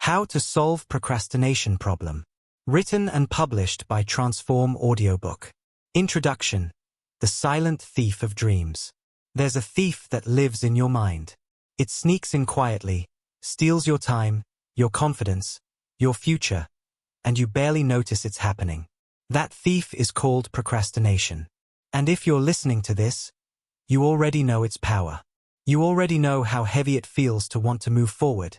How to Solve Procrastination Problem. Written and published by Audiobook. Introduction. The Silent Thief of Dreams. There's a thief that lives in your mind. It sneaks in quietly, steals your time, your confidence, your future, and you barely notice it's happening. That thief is called procrastination. And if you're listening to this, you already know its power. You already know how heavy it feels to want to move forward,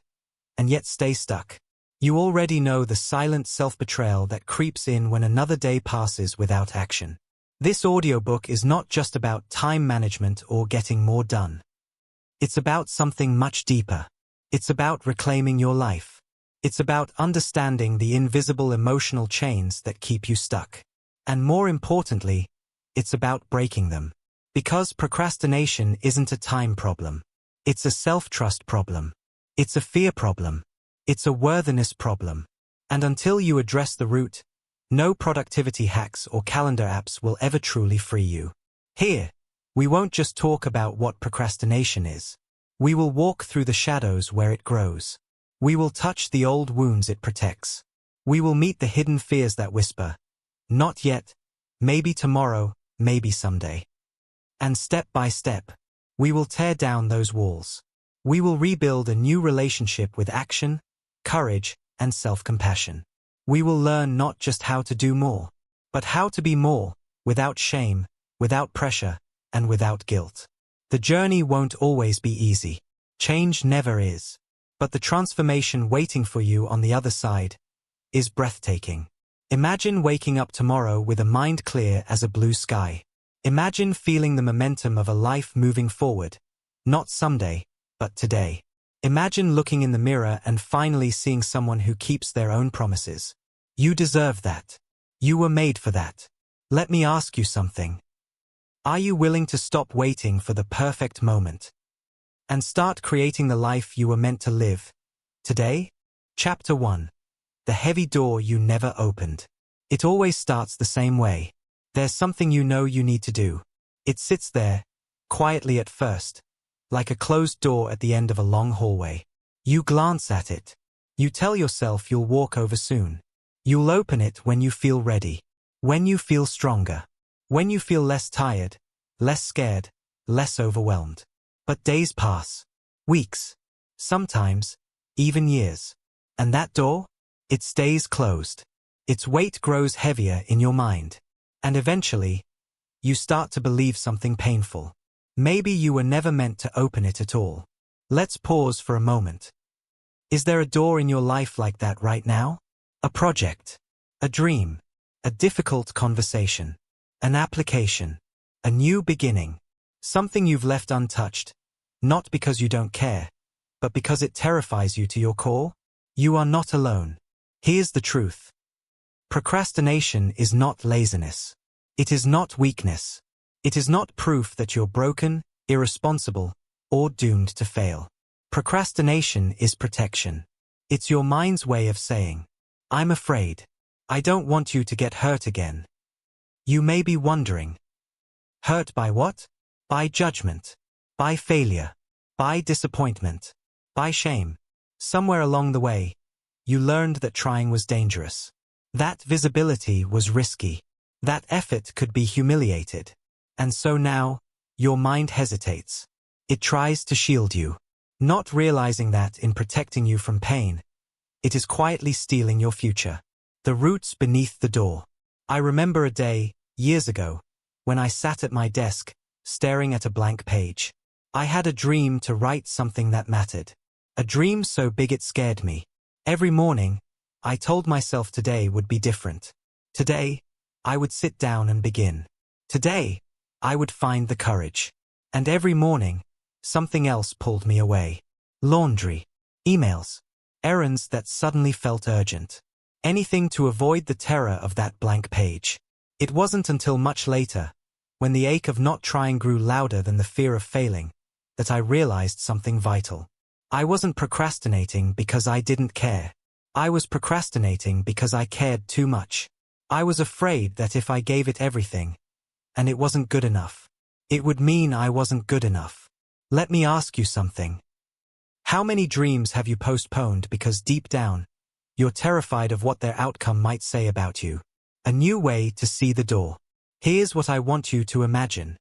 and yet stay stuck. You already know the silent self-betrayal that creeps in when another day passes without action. This audiobook is not just about time management or getting more done. It's about something much deeper. It's about reclaiming your life. It's about understanding the invisible emotional chains that keep you stuck. And more importantly, it's about breaking them. Because procrastination isn't a time problem. It's a self-trust problem. It's a fear problem. It's a worthiness problem. And until you address the root, no productivity hacks or calendar apps will ever truly free you. Here, we won't just talk about what procrastination is. We will walk through the shadows where it grows. We will touch the old wounds it protects. We will meet the hidden fears that whisper, "Not yet, maybe tomorrow, maybe someday." And step by step, we will tear down those walls. We will rebuild a new relationship with action, courage, and self-compassion. We will learn not just how to do more, but how to be more, without shame, without pressure, and without guilt. The journey won't always be easy. Change never is. But the transformation waiting for you on the other side is breathtaking. Imagine waking up tomorrow with a mind clear as a blue sky. Imagine feeling the momentum of a life moving forward, not someday, but today. Imagine looking in the mirror and finally seeing someone who keeps their own promises. You deserve that. You were made for that. Let me ask you something. Are you willing to stop waiting for the perfect moment and start creating the life you were meant to live today? Chapter 1. The heavy door you never opened. It always starts the same way. There's something you know you need to do. It sits there, quietly at first, like a closed door at the end of a long hallway. You glance at it. You tell yourself you'll walk over soon. You'll open it when you feel ready. When you feel stronger. When you feel less tired, less scared, less overwhelmed. But days pass. Weeks. Sometimes, even years. And that door? It stays closed. Its weight grows heavier in your mind. And eventually, you start to believe something painful. Maybe you were never meant to open it at all. Let's pause for a moment. Is there a door in your life like that right now? A project, a dream, a difficult conversation, an application, a new beginning, something you've left untouched, not because you don't care, but because it terrifies you to your core? You are not alone. Here's the truth. Procrastination is not laziness. It is not weakness. It is not proof that you're broken, irresponsible, or doomed to fail. Procrastination is protection. It's your mind's way of saying, "I'm afraid. I don't want you to get hurt again." You may be wondering, hurt by what? By judgment. By failure. By disappointment. By shame. Somewhere along the way, you learned that trying was dangerous. That visibility was risky. That effort could be humiliated. And so now, your mind hesitates. It tries to shield you. Not realizing that in protecting you from pain, it is quietly stealing your future. The roots beneath the door. I remember a day, years ago, when I sat at my desk, staring at a blank page. I had a dream to write something that mattered. A dream so big it scared me. Every morning, I told myself today would be different. Today, I would sit down and begin. Today, I would find the courage. And every morning, something else pulled me away. Laundry, emails, errands that suddenly felt urgent. Anything to avoid the terror of that blank page. It wasn't until much later, when the ache of not trying grew louder than the fear of failing, that I realized something vital. I wasn't procrastinating because I didn't care. I was procrastinating because I cared too much. I was afraid that if I gave it everything, and it wasn't good enough, it would mean I wasn't good enough. Let me ask you something. How many dreams have you postponed because deep down, you're terrified of what their outcome might say about you? A new way to see the door. Here's what I want you to imagine.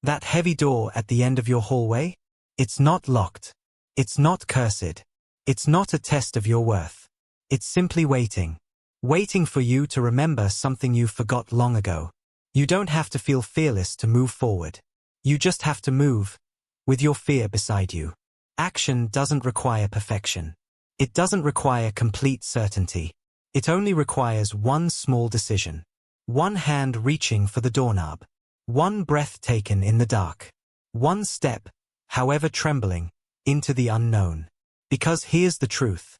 That heavy door at the end of your hallway? It's not locked. It's not cursed. It's not a test of your worth. It's simply waiting. Waiting for you to remember something you forgot long ago. You don't have to feel fearless to move forward. You just have to move, with your fear beside you. Action doesn't require perfection. It doesn't require complete certainty. It only requires one small decision. One hand reaching for the doorknob. One breath taken in the dark. One step, however trembling, into the unknown. Because here's the truth.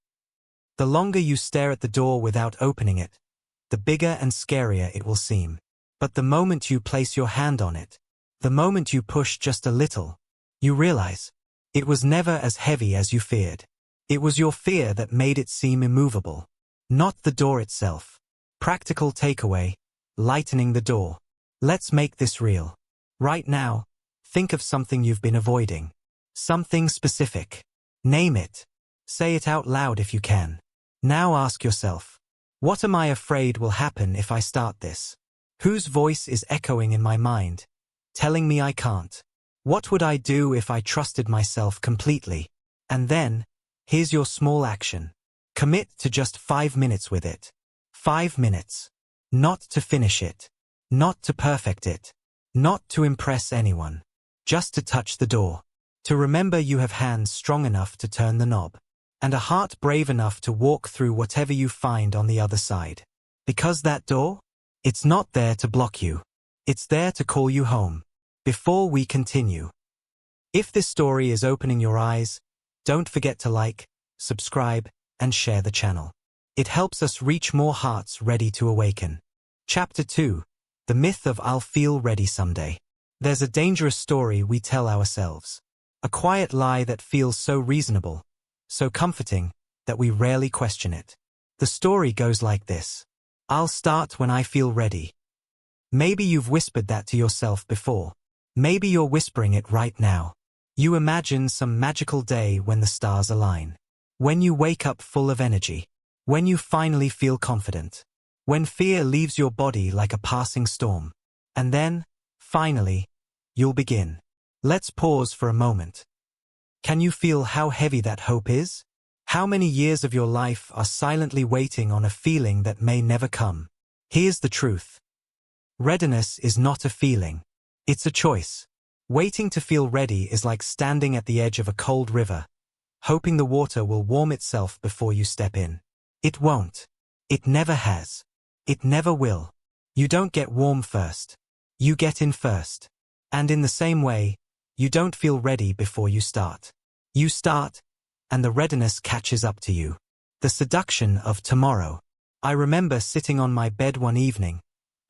The longer you stare at the door without opening it, the bigger and scarier it will seem. But the moment you place your hand on it, the moment you push just a little, you realize it was never as heavy as you feared. It was your fear that made it seem immovable, not the door itself. Practical takeaway, lightening the door. Let's make this real. Right now, think of something you've been avoiding. Something specific. Name it. Say it out loud if you can. Now ask yourself, what am I afraid will happen if I start this? Whose voice is echoing in my mind, telling me I can't? What would I do if I trusted myself completely? And then, here's your small action. Commit to just 5 minutes with it. 5 minutes. Not to finish it. Not to perfect it. Not to impress anyone. Just to touch the door. To remember you have hands strong enough to turn the knob. And a heart brave enough to walk through whatever you find on the other side. Because that door? It's not there to block you. It's there to call you home. Before we continue, if this story is opening your eyes, don't forget to like, subscribe, and share the channel. It helps us reach more hearts ready to awaken. Chapter 2. The Myth of I'll Feel Ready Someday. There's a dangerous story we tell ourselves. A quiet lie that feels so reasonable, so comforting, that we rarely question it. The story goes like this. I'll start when I feel ready. Maybe you've whispered that to yourself before. Maybe you're whispering it right now. You imagine some magical day when the stars align. When you wake up full of energy. When you finally feel confident. When fear leaves your body like a passing storm. And then, finally, you'll begin. Let's pause for a moment. Can you feel how heavy that hope is? How many years of your life are silently waiting on a feeling that may never come? Here's the truth. Readiness is not a feeling. It's a choice. Waiting to feel ready is like standing at the edge of a cold river, hoping the water will warm itself before you step in. It won't. It never has. It never will. You don't get warm first. You get in first. And in the same way, you don't feel ready before you start. You start, and the readiness catches up to you. The seduction of tomorrow. I remember sitting on my bed one evening,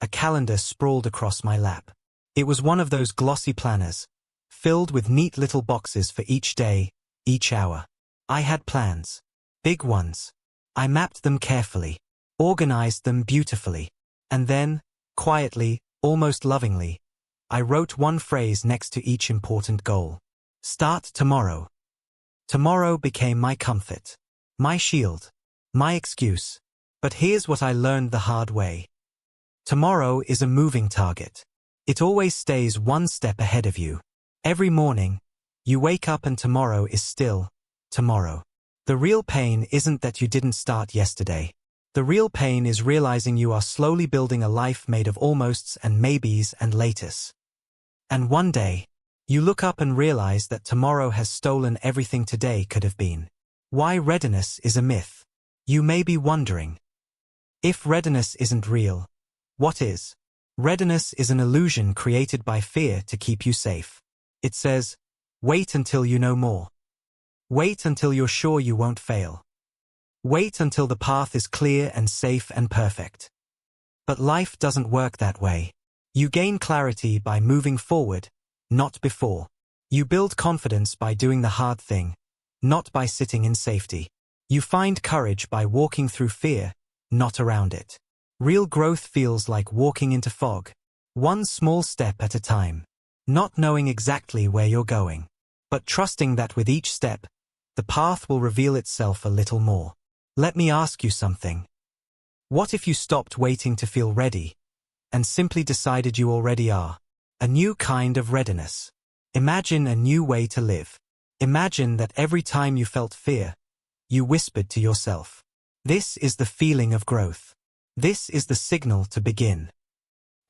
a calendar sprawled across my lap. It was one of those glossy planners, filled with neat little boxes for each day, each hour. I had plans. Big ones. I mapped them carefully, organized them beautifully. And then, quietly, almost lovingly, I wrote one phrase next to each important goal. Start tomorrow. Tomorrow became my comfort, my shield, my excuse. But here's what I learned the hard way. Tomorrow is a moving target. It always stays one step ahead of you. Every morning, you wake up and tomorrow is still tomorrow. The real pain isn't that you didn't start yesterday. The real pain is realizing you are slowly building a life made of almosts and maybes and laters. And one day, you look up and realize that tomorrow has stolen everything today could have been. Why readiness is a myth. You may be wondering. If readiness isn't real, what is? Readiness is an illusion created by fear to keep you safe. It says, wait until you know more. Wait until you're sure you won't fail. Wait until the path is clear and safe and perfect. But life doesn't work that way. You gain clarity by moving forward, not before. You build confidence by doing the hard thing, not by sitting in safety. You find courage by walking through fear, not around it. Real growth feels like walking into fog, one small step at a time, not knowing exactly where you're going, but trusting that with each step, the path will reveal itself a little more. Let me ask you something. What if you stopped waiting to feel ready and simply decided you already are? A new kind of readiness. Imagine a new way to live. Imagine that every time you felt fear, you whispered to yourself, "This is the feeling of growth. This is the signal to begin."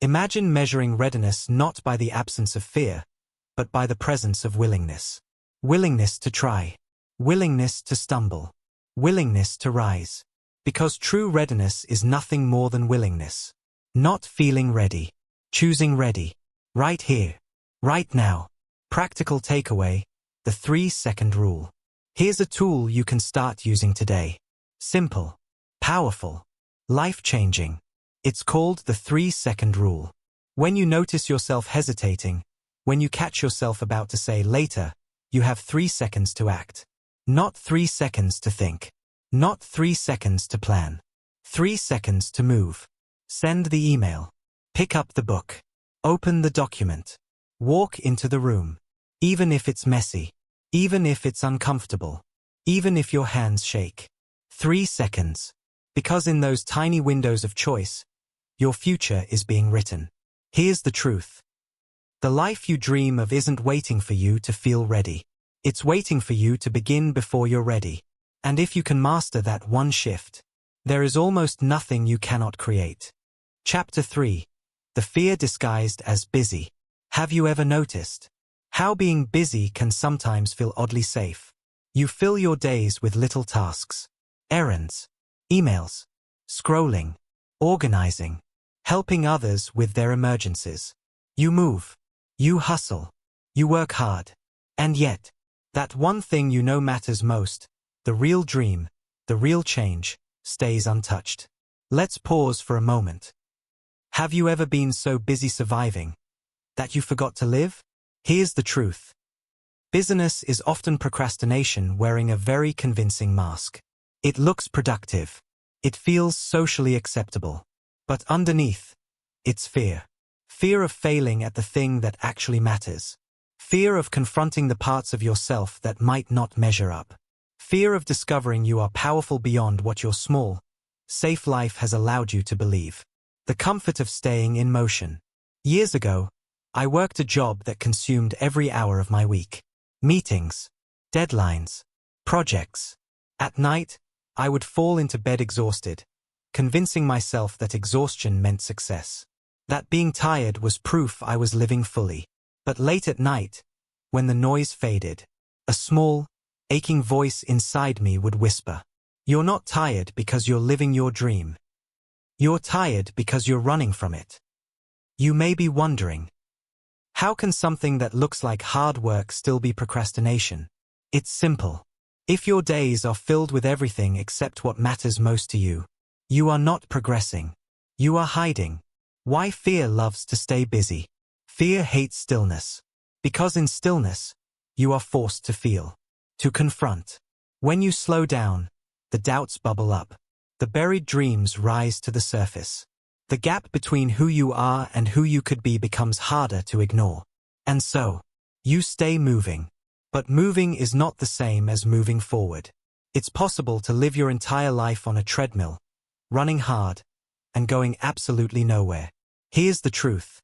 Imagine measuring readiness not by the absence of fear, but by the presence of willingness. Willingness to try. Willingness to stumble. Willingness to rise. Because true readiness is nothing more than willingness. Not feeling ready. Choosing ready. Right here. Right now. Practical takeaway, the 3-second rule. Here's a tool you can start using today. Simple. Powerful. Life-changing. It's called the 3-second rule. When you notice yourself hesitating, when you catch yourself about to say later, you have 3 seconds to act. Not 3 seconds to think. Not 3 seconds to plan. 3 seconds to move. Send the email. Pick up the book. Open the document. Walk into the room. Even if it's messy. Even if it's uncomfortable. Even if your hands shake. 3 seconds. Because in those tiny windows of choice, your future is being written. Here's the truth. The life you dream of isn't waiting for you to feel ready. It's waiting for you to begin before you're ready. And if you can master that one shift, there is almost nothing you cannot create. Chapter 3. The fear disguised as busy. Have you ever noticed how being busy can sometimes feel oddly safe? You fill your days with little tasks, errands, emails, scrolling, organizing, helping others with their emergencies. You move, you hustle, you work hard, and yet, that one thing you know matters most, the real dream, the real change, stays untouched. Let's pause for a moment. Have you ever been so busy surviving that you forgot to live? Here's the truth. Busyness is often procrastination wearing a very convincing mask. It looks productive. It feels socially acceptable. But underneath, it's fear. Fear of failing at the thing that actually matters. Fear of confronting the parts of yourself that might not measure up. Fear of discovering you are powerful beyond what your small, safe life has allowed you to believe. The comfort of staying in motion. Years ago, I worked a job that consumed every hour of my week. Meetings, deadlines, projects. At night, I would fall into bed exhausted, convincing myself that exhaustion meant success. That being tired was proof I was living fully. But late at night, when the noise faded, a small, aching voice inside me would whisper, "You're not tired because you're living your dream. You're tired because you're running from it." You may be wondering, how can something that looks like hard work still be procrastination? It's simple. If your days are filled with everything except what matters most to you, you are not progressing. You are hiding. Why fear loves to stay busy? Fear hates stillness. Because in stillness, you are forced to feel, to confront. When you slow down, the doubts bubble up. The buried dreams rise to the surface. The gap between who you are and who you could be becomes harder to ignore. And so, you stay moving. But moving is not the same as moving forward. It's possible to live your entire life on a treadmill, running hard, and going absolutely nowhere. Here's the truth.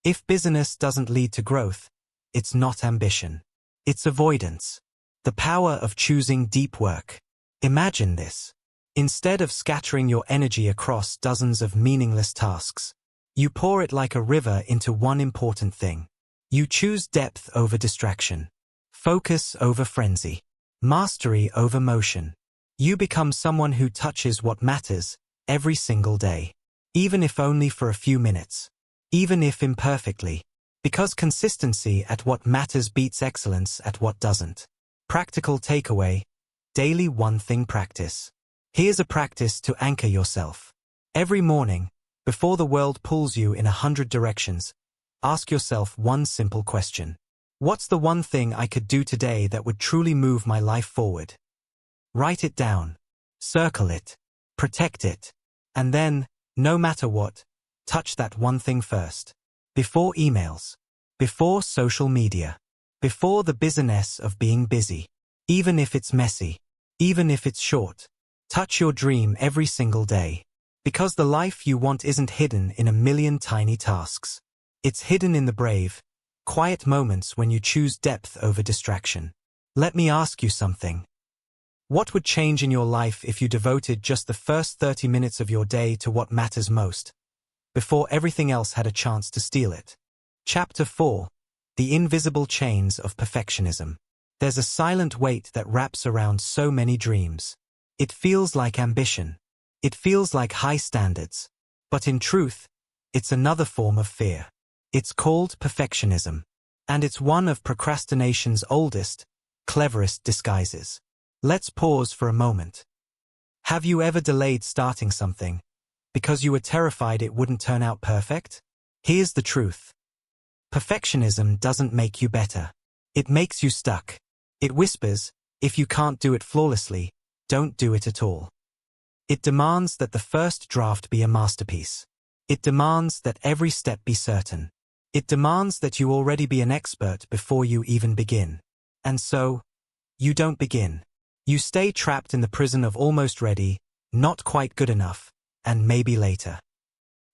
If busyness doesn't lead to growth, it's not ambition. It's avoidance. The power of choosing deep work. Imagine this. Instead of scattering your energy across dozens of meaningless tasks, you pour it like a river into one important thing. You choose depth over distraction, focus over frenzy, mastery over motion. You become someone who touches what matters every single day, even if only for a few minutes. Even if imperfectly, because consistency at what matters beats excellence at what doesn't. Practical takeaway, daily one thing practice. Here's a practice to anchor yourself. Every morning, before the world pulls you in 100 directions, ask yourself one simple question. What's the one thing I could do today that would truly move my life forward? Write it down, circle it, protect it, and then, no matter what, touch that one thing first. Before emails. Before social media. Before the busyness of being busy. Even if it's messy. Even if it's short. Touch your dream every single day. Because the life you want isn't hidden in a million tiny tasks. It's hidden in the brave, quiet moments when you choose depth over distraction. Let me ask you something. What would change in your life if you devoted just the first 30 minutes of your day to what matters most, before everything else had a chance to steal it? Chapter 4. The Invisible Chains of Perfectionism. There's a silent weight that wraps around so many dreams. It feels like ambition. It feels like high standards. But in truth, it's another form of fear. It's called perfectionism. And it's one of procrastination's oldest, cleverest disguises. Let's pause for a moment. Have you ever delayed starting something because you were terrified it wouldn't turn out perfect? Here's the truth. Perfectionism doesn't make you better. It makes you stuck. It whispers, if you can't do it flawlessly, don't do it at all. It demands that the first draft be a masterpiece. It demands that every step be certain. It demands that you already be an expert before you even begin. And so, you don't begin. You stay trapped in the prison of almost ready, not quite good enough, and maybe later.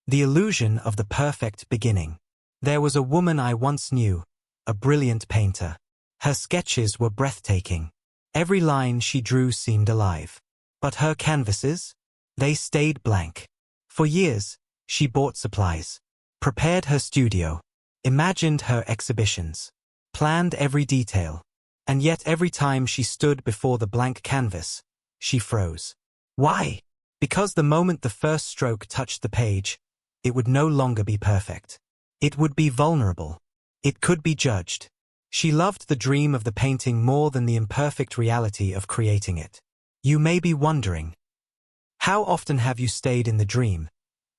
The illusion of the perfect beginning. There was a woman I once knew, a brilliant painter. Her sketches were breathtaking. Every line she drew seemed alive. But her canvases? They stayed blank. For years, she bought supplies, prepared her studio, imagined her exhibitions, planned every detail. And yet every time she stood before the blank canvas, she froze. Why? Because the moment the first stroke touched the page, it would no longer be perfect. It would be vulnerable. It could be judged. She loved the dream of the painting more than the imperfect reality of creating it. You may be wondering, how often have you stayed in the dream?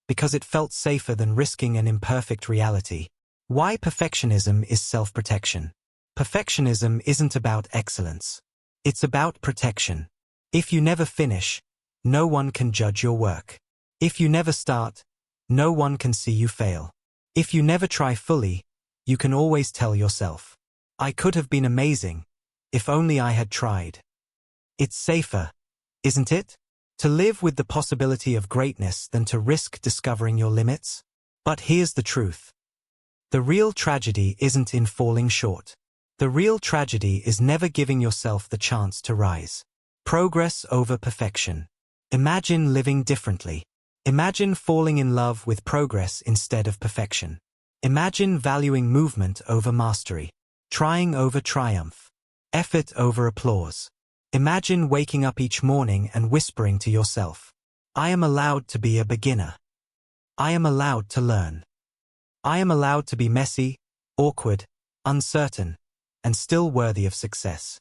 Because it felt safer than risking an imperfect reality. Why perfectionism is self-protection. Perfectionism isn't about excellence. It's about protection. If you never finish, no one can judge your work. If you never start, no one can see you fail. If you never try fully, you can always tell yourself, I could have been amazing, if only I had tried. It's safer, isn't it, to live with the possibility of greatness than to risk discovering your limits? But here's the truth. The real tragedy isn't in falling short. The real tragedy is never giving yourself the chance to rise. Progress over perfection. Imagine living differently. Imagine falling in love with progress instead of perfection. Imagine valuing movement over mastery, trying over triumph, effort over applause. Imagine waking up each morning and whispering to yourself, I am allowed to be a beginner. I am allowed to learn. I am allowed to be messy, awkward, uncertain, and still worthy of success.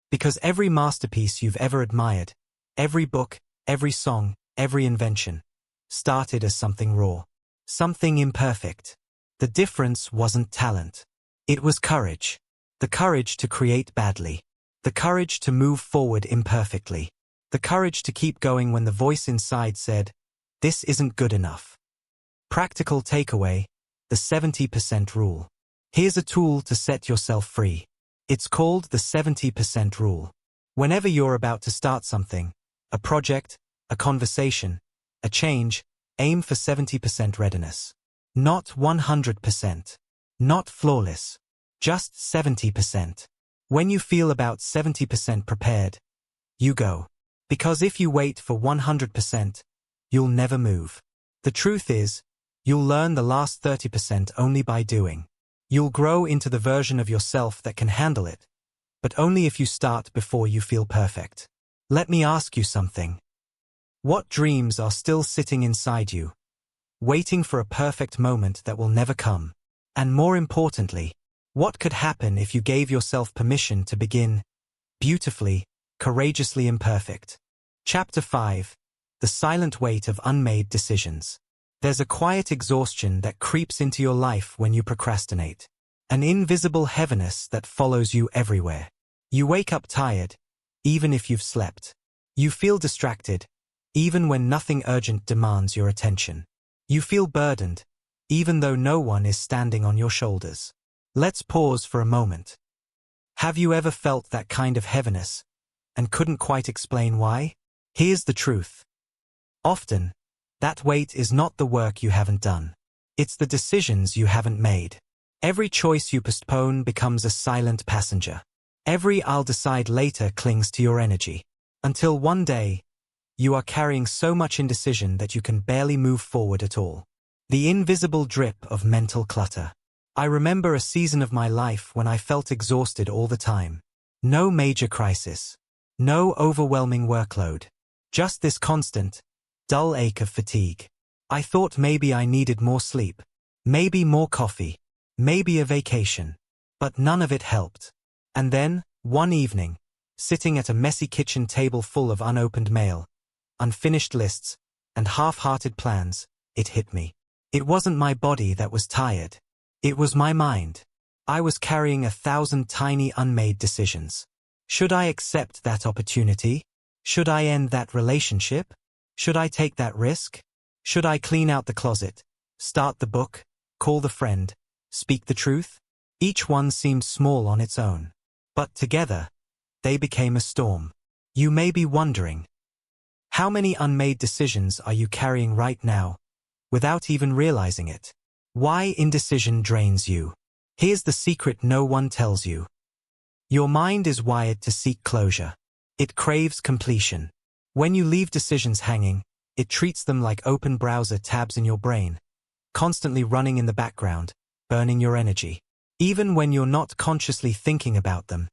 Because every masterpiece you've ever admired, every book, every song, every invention, started as something raw, something imperfect. The difference wasn't talent. It was courage. The courage to create badly. The courage to move forward imperfectly. The courage to keep going when the voice inside said, this isn't good enough. Practical takeaway, the 70% rule. Here's a tool to set yourself free. It's called the 70% rule. Whenever you're about to start something, a project, a conversation, a change, aim for 70% readiness. Not 100%. Not flawless. Just 70%. When you feel about 70% prepared, you go. Because if you wait for 100%, you'll never move. The truth is, you'll learn the last 30% only by doing. You'll grow into the version of yourself that can handle it, but only if you start before you feel perfect. Let me ask you something. What dreams are still sitting inside you, waiting for a perfect moment that will never come? And more importantly, what could happen if you gave yourself permission to begin beautifully, courageously imperfect? Chapter 5. The Silent Weight of Unmade Decisions. There's a quiet exhaustion that creeps into your life when you procrastinate. An invisible heaviness that follows you everywhere. You wake up tired, even if you've slept. You feel distracted, even when nothing urgent demands your attention. You feel burdened, even though no one is standing on your shoulders. Let's pause for a moment. Have you ever felt that kind of heaviness and couldn't quite explain why? Here's the truth. Often, that weight is not the work you haven't done. It's the decisions you haven't made. Every choice you postpone becomes a silent passenger. Every "I'll decide later" clings to your energy. Until one day, you are carrying so much indecision that you can barely move forward at all. The invisible drip of mental clutter. I remember a season of my life when I felt exhausted all the time. No major crisis. No overwhelming workload. Just this constant, dull ache of fatigue. I thought maybe I needed more sleep. Maybe more coffee. Maybe a vacation. But none of it helped. And then, one evening, sitting at a messy kitchen table full of unopened mail, unfinished lists, and half-hearted plans, it hit me. It wasn't my body that was tired. It was my mind. I was carrying 1,000 tiny unmade decisions. Should I accept that opportunity? Should I end that relationship? Should I take that risk? Should I clean out the closet, start the book, call the friend, speak the truth? Each one seemed small on its own. But together, they became a storm. You may be wondering, how many unmade decisions are you carrying right now, without even realizing it? Why indecision drains you? Here's the secret no one tells you. Your mind is wired to seek closure. It craves completion. When you leave decisions hanging, it treats them like open browser tabs in your brain, constantly running in the background, burning your energy. Even when you're not consciously thinking about them,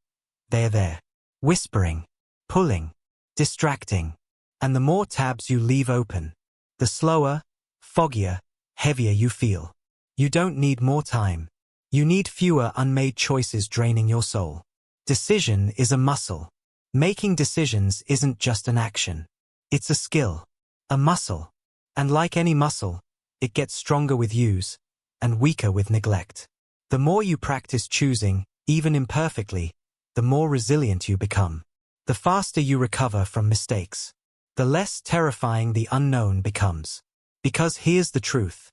they're there, whispering, pulling, distracting. And the more tabs you leave open, the slower, foggier, heavier you feel. You don't need more time. You need fewer unmade choices draining your soul. Decision is a muscle. Making decisions isn't just an action. It's a skill, a muscle. And like any muscle, it gets stronger with use and weaker with neglect. The more you practice choosing, even imperfectly, the more resilient you become. The faster you recover from mistakes. The less terrifying the unknown becomes. Because here's the truth.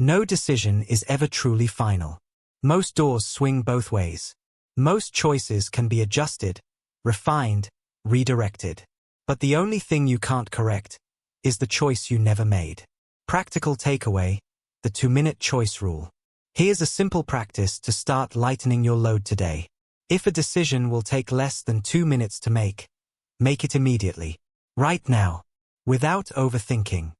No decision is ever truly final. Most doors swing both ways. Most choices can be adjusted, refined, redirected. But the only thing you can't correct is the choice you never made. Practical takeaway, the 2-minute choice rule. Here's a simple practice to start lightening your load today. If a decision will take less than 2 minutes to make it immediately. Right now. Without overthinking.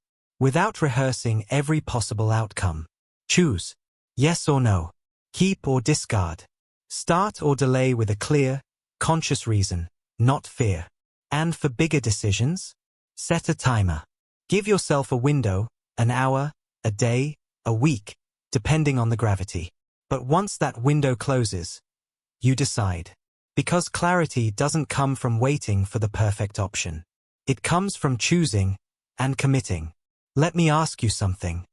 Without rehearsing every possible outcome. Choose. Yes or no. Keep or discard. Start or delay with a clear, conscious reason, not fear. And for bigger decisions, set a timer. Give yourself a window, an hour, a day, a week, depending on the gravity. But once that window closes, you decide. Because clarity doesn't come from waiting for the perfect option. It comes from choosing and committing. Let me ask you something.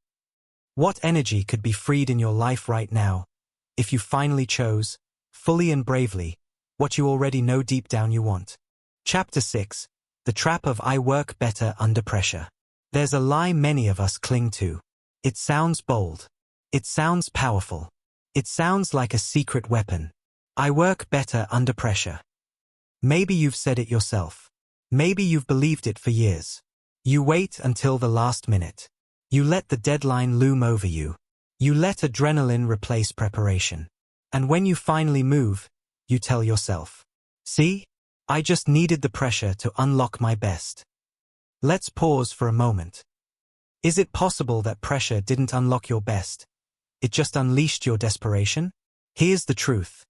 What energy could be freed in your life right now if you finally chose, fully and bravely, what you already know deep down you want? Chapter 6. The Trap of I Work Better Under Pressure. There's a lie many of us cling to. It sounds bold. It sounds powerful. It sounds like a secret weapon. I work better under pressure. Maybe you've said it yourself. Maybe you've believed it for years. You wait until the last minute. You let the deadline loom over you. You let adrenaline replace preparation. And when you finally move, you tell yourself, "See? I just needed the pressure to unlock my best." Let's pause for a moment. Is it possible that pressure didn't unlock your best? It just unleashed your desperation? Here's the truth.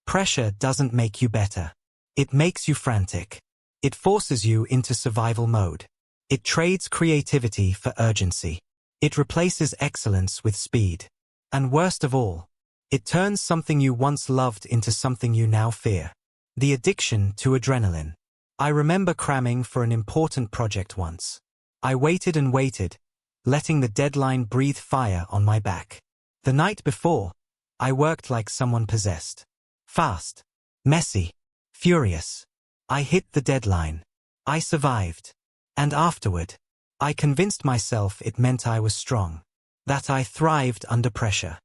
Pressure doesn't make you better. It makes you frantic. It forces you into survival mode. It trades creativity for urgency. It replaces excellence with speed. And worst of all, it turns something you once loved into something you now fear. The addiction to adrenaline. I remember cramming for an important project once. I waited and waited, letting the deadline breathe fire on my back. The night before, I worked like someone possessed. Fast, messy, furious. I hit the deadline. I survived. And afterward, I convinced myself it meant I was strong, that I thrived under pressure.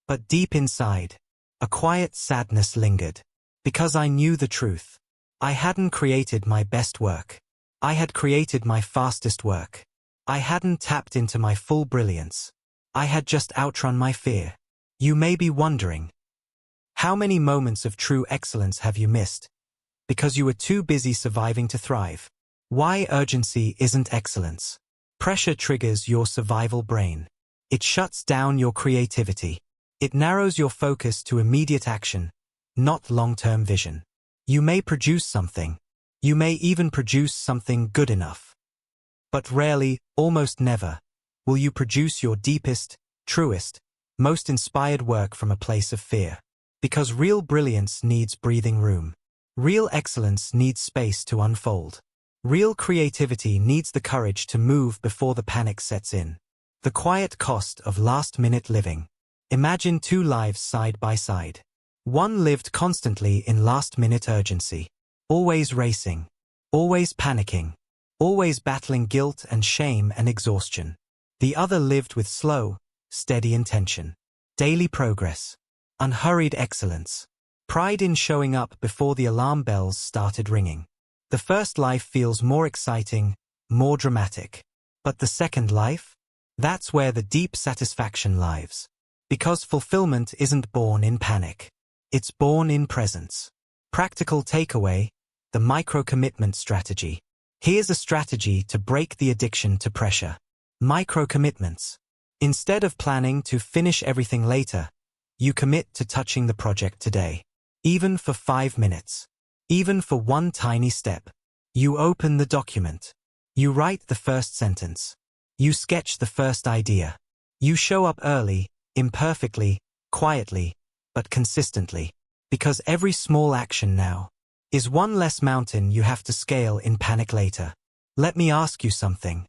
But deep inside, A quiet sadness lingered. Because I knew the truth. I hadn't created my best work. I had created my fastest work. I hadn't tapped into my full brilliance. I had just outrun my fear. You may be wondering, how many moments of true excellence have you missed? Because you were too busy surviving to thrive. Why urgency isn't excellence? Pressure triggers your survival brain. It shuts down your creativity. It narrows your focus to immediate action, not long-term vision. You may produce something. You may even produce something good enough. But rarely, almost never, will you produce your deepest, truest, most inspired work from a place of fear. Because real brilliance needs breathing room. Real excellence needs space to unfold. Real creativity needs the courage to move before the panic sets in. The quiet cost of last-minute living. Imagine two lives side by side. One lived constantly in last-minute urgency. Always racing. Always panicking. Always battling guilt and shame and exhaustion. The other lived with slow, steady intention. Daily progress. Unhurried excellence. Pride in showing up before the alarm bells started ringing. The first life feels more exciting, more dramatic. But the second life? That's where the deep satisfaction lies. Because fulfillment isn't born in panic. It's born in presence. Practical takeaway, the micro-commitment strategy. Here's a strategy to break the addiction to pressure. Micro-commitments. Instead of planning to finish everything later, you commit to touching the project today. Even for 5 minutes. Even for one tiny step. You open the document. You write the first sentence. You sketch the first idea. You show up early, imperfectly, quietly, but consistently. Because every small action now is one less mountain you have to scale in panic later. Let me ask you something.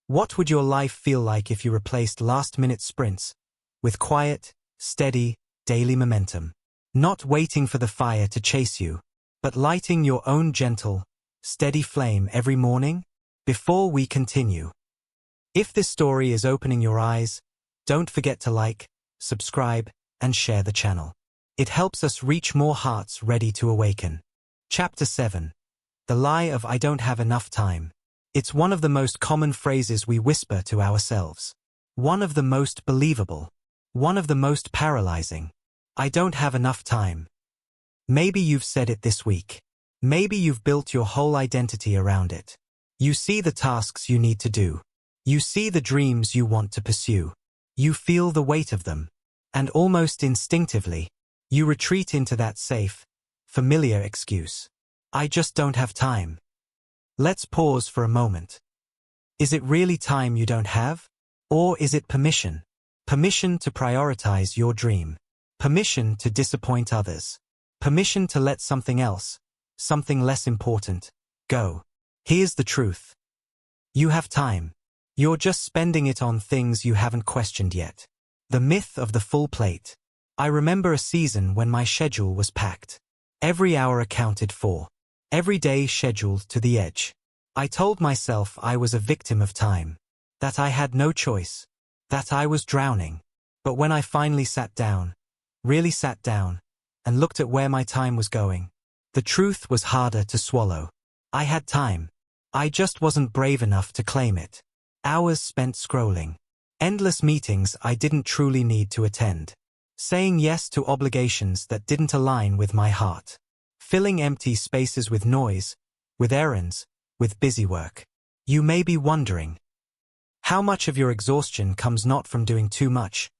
What would your life feel like if you replaced last-minute sprints with quiet, steady, daily momentum? Not waiting for the fire to chase you, but lighting your own gentle, steady flame every morning? Before we continue, if this story is opening your eyes, don't forget to like, subscribe, and share the channel. It helps us reach more hearts ready to awaken. Chapter 7. The Lie of I Don't Have Enough Time. It's one of the most common phrases we whisper to ourselves. One of the most believable. One of the most paralyzing. I don't have enough time. Maybe you've said it this week. Maybe you've built your whole identity around it. You see the tasks you need to do. You see the dreams you want to pursue. You feel the weight of them. And almost instinctively, you retreat into that safe, familiar excuse. I just don't have time. Let's pause for a moment. Is it really time you don't have? Or is it permission? Permission to prioritize your dream. Permission to disappoint others. Permission to let something else, something less important, go. Here's the truth. You have time. You're just spending it on things you haven't questioned yet. The myth of the full plate. I remember a season when my schedule was packed. Every hour accounted for. Every day scheduled to the edge. I told myself I was a victim of time. That I had no choice. That I was drowning. But when I finally sat down, really sat down, and looked at where my time was going, the truth was harder to swallow. I had time. I just wasn't brave enough to claim it. Hours spent scrolling. Endless meetings I didn't truly need to attend. Saying yes to obligations that didn't align with my heart. Filling empty spaces with noise, with errands, with busy work. You may be wondering, how much of your exhaustion comes not from doing too much,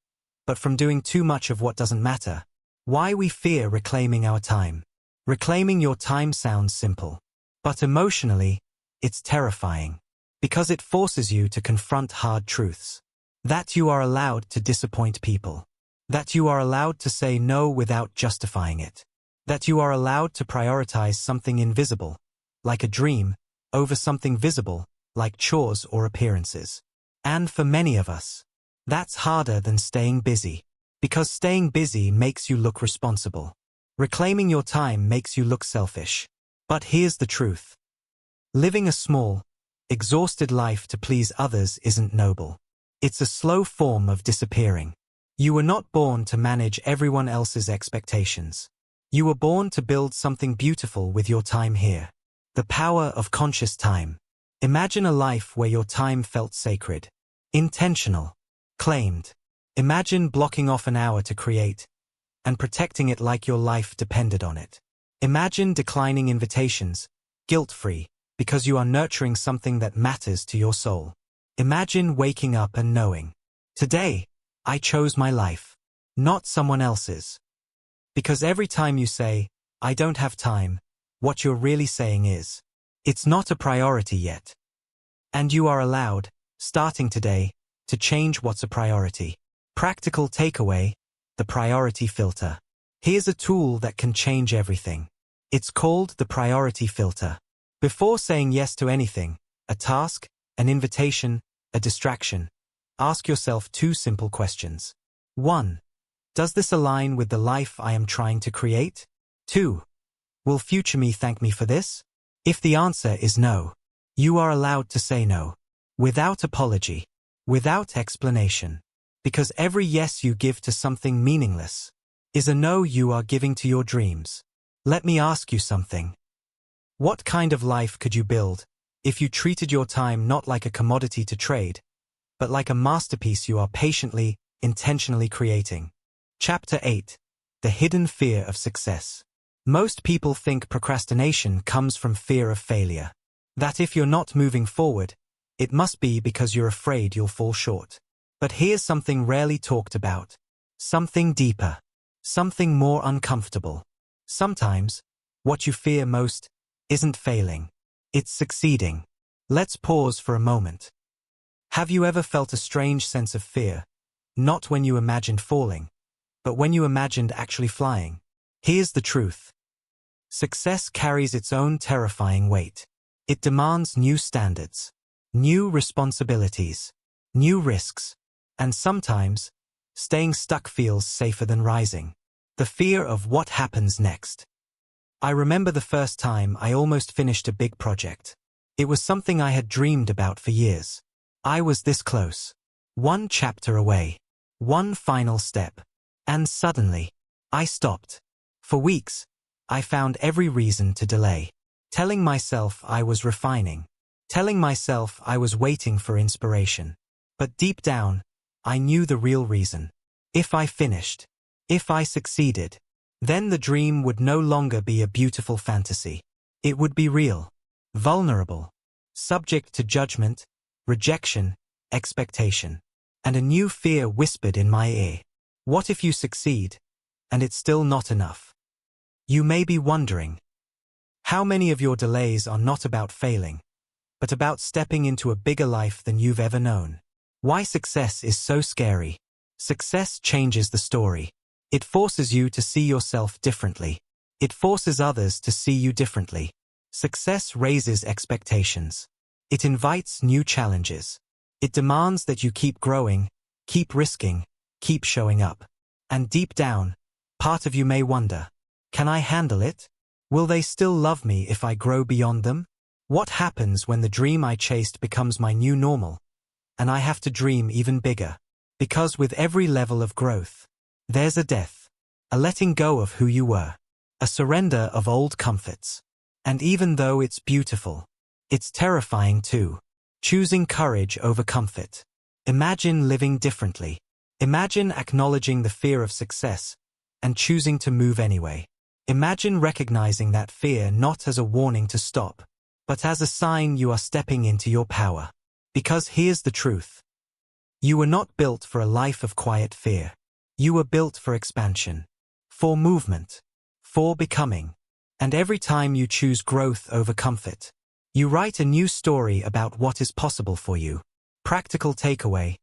but from doing too much of what doesn't matter? Why we fear reclaiming our time. Reclaiming your time sounds simple. But emotionally, it's terrifying. Because it forces you to confront hard truths. That you are allowed to disappoint people. That you are allowed to say no without justifying it. That you are allowed to prioritize something invisible, like a dream, over something visible, like chores or appearances. And for many of us, that's harder than staying busy. Because staying busy makes you look responsible. Reclaiming your time makes you look selfish. But here's the truth. Living a small, exhausted life to please others isn't noble. It's a slow form of disappearing. You were not born to manage everyone else's expectations. You were born to build something beautiful with your time here. The power of conscious time. Imagine a life where your time felt sacred, intentional, claimed. Imagine blocking off an hour to create and protecting it like your life depended on it. Imagine declining invitations, guilt-free, because you are nurturing something that matters to your soul. Imagine waking up and knowing, today, I chose my life, not someone else's. Because every time you say, I don't have time, what you're really saying is, it's not a priority yet. And you are allowed, starting today, to change what's a priority. Practical takeaway, the priority filter. Here's a tool that can change everything. It's called the priority filter. Before saying yes to anything, a task, an invitation, a distraction, ask yourself 2 simple questions. 1. Does this align with the life I am trying to create? 2. Will future me thank me for this? If the answer is no, you are allowed to say no. Without apology. Without explanation. Because every yes you give to something meaningless is a no you are giving to your dreams. Let me ask you something. What kind of life could you build if you treated your time not like a commodity to trade, but like a masterpiece you are patiently, intentionally creating? Chapter 8. The Hidden Fear of Success. Most people think procrastination comes from fear of failure. That if you're not moving forward, it must be because you're afraid you'll fall short. But here's something rarely talked about. Something deeper. Something more uncomfortable. Sometimes, what you fear most isn't failing. It's succeeding. Let's pause for a moment. Have you ever felt a strange sense of fear? Not when you imagined falling, but when you imagined actually flying. Here's the truth. Success carries its own terrifying weight. It demands new standards, new responsibilities, new risks, and sometimes, staying stuck feels safer than rising. The fear of what happens next. I remember the first time I almost finished a big project. It was something I had dreamed about for years. I was this close. 1 chapter away. 1 final step. And suddenly, I stopped. For weeks, I found every reason to delay. Telling myself I was refining. Telling myself I was waiting for inspiration. But deep down, I knew the real reason. If I finished, if I succeeded, then the dream would no longer be a beautiful fantasy. It would be real, vulnerable, subject to judgment, rejection, expectation. And a new fear whispered in my ear. What if you succeed, and it's still not enough? You may be wondering, how many of your delays are not about failing, but about stepping into a bigger life than you've ever known? Why success is so scary? Success changes the story. It forces you to see yourself differently. It forces others to see you differently. Success raises expectations. It invites new challenges. It demands that you keep growing, keep risking, keep showing up. And deep down, part of you may wonder, can I handle it? Will they still love me if I grow beyond them? What happens when the dream I chased becomes my new normal, and I have to dream even bigger? Because with every level of growth, there's a death, a letting go of who you were, a surrender of old comforts. And even though it's beautiful, it's terrifying too. Choosing courage over comfort. Imagine living differently. Imagine acknowledging the fear of success and choosing to move anyway. Imagine recognizing that fear not as a warning to stop, but as a sign you are stepping into your power. Because here's the truth. You were not built for a life of quiet fear. You were built for expansion, for movement, for becoming. And every time you choose growth over comfort, you write a new story about what is possible for you. Practical takeaway,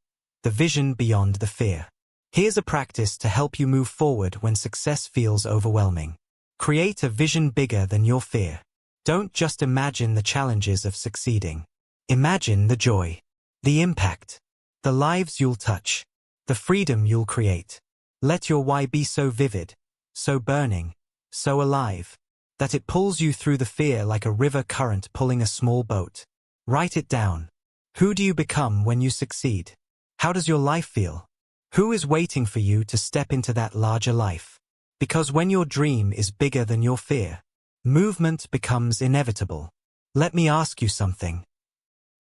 the vision beyond the fear. Here's a practice to help you move forward when success feels overwhelming. Create a vision bigger than your fear. Don't just imagine the challenges of succeeding. Imagine the joy, the impact, the lives you'll touch, the freedom you'll create. Let your why be so vivid, so burning, so alive, that it pulls you through the fear like a river current pulling a small boat. Write it down. Who do you become when you succeed? How does your life feel? Who is waiting for you to step into that larger life? Because when your dream is bigger than your fear, movement becomes inevitable. Let me ask you something.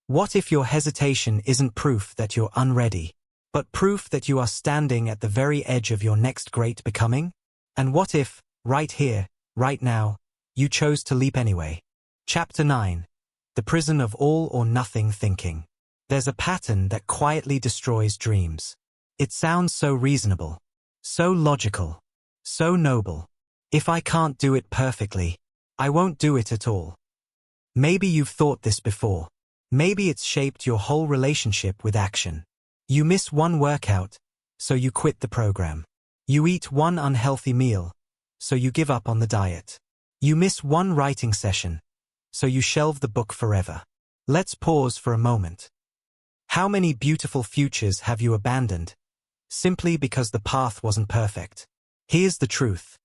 What if your hesitation isn't proof that you're unready, but proof that you are standing at the very edge of your next great becoming? And what if, right here, right now, you chose to leap anyway? Chapter 9. The Prison of All or Nothing Thinking. There's a pattern that quietly destroys dreams. It sounds so reasonable, so logical, so noble. If I can't do it perfectly, I won't do it at all. Maybe you've thought this before. Maybe it's shaped your whole relationship with action. You miss one workout, so you quit the program. You eat one unhealthy meal, so you give up on the diet. You miss one writing session, so you shelve the book forever. Let's pause for a moment. How many beautiful futures have you abandoned, simply because the path wasn't perfect? Here's the truth.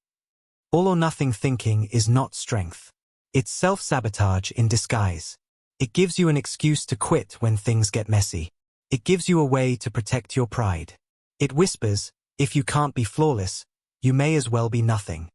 All or nothing thinking is not strength. It's self-sabotage in disguise. It gives you an excuse to quit when things get messy. It gives you a way to protect your pride. It whispers, if you can't be flawless, you may as well be nothing.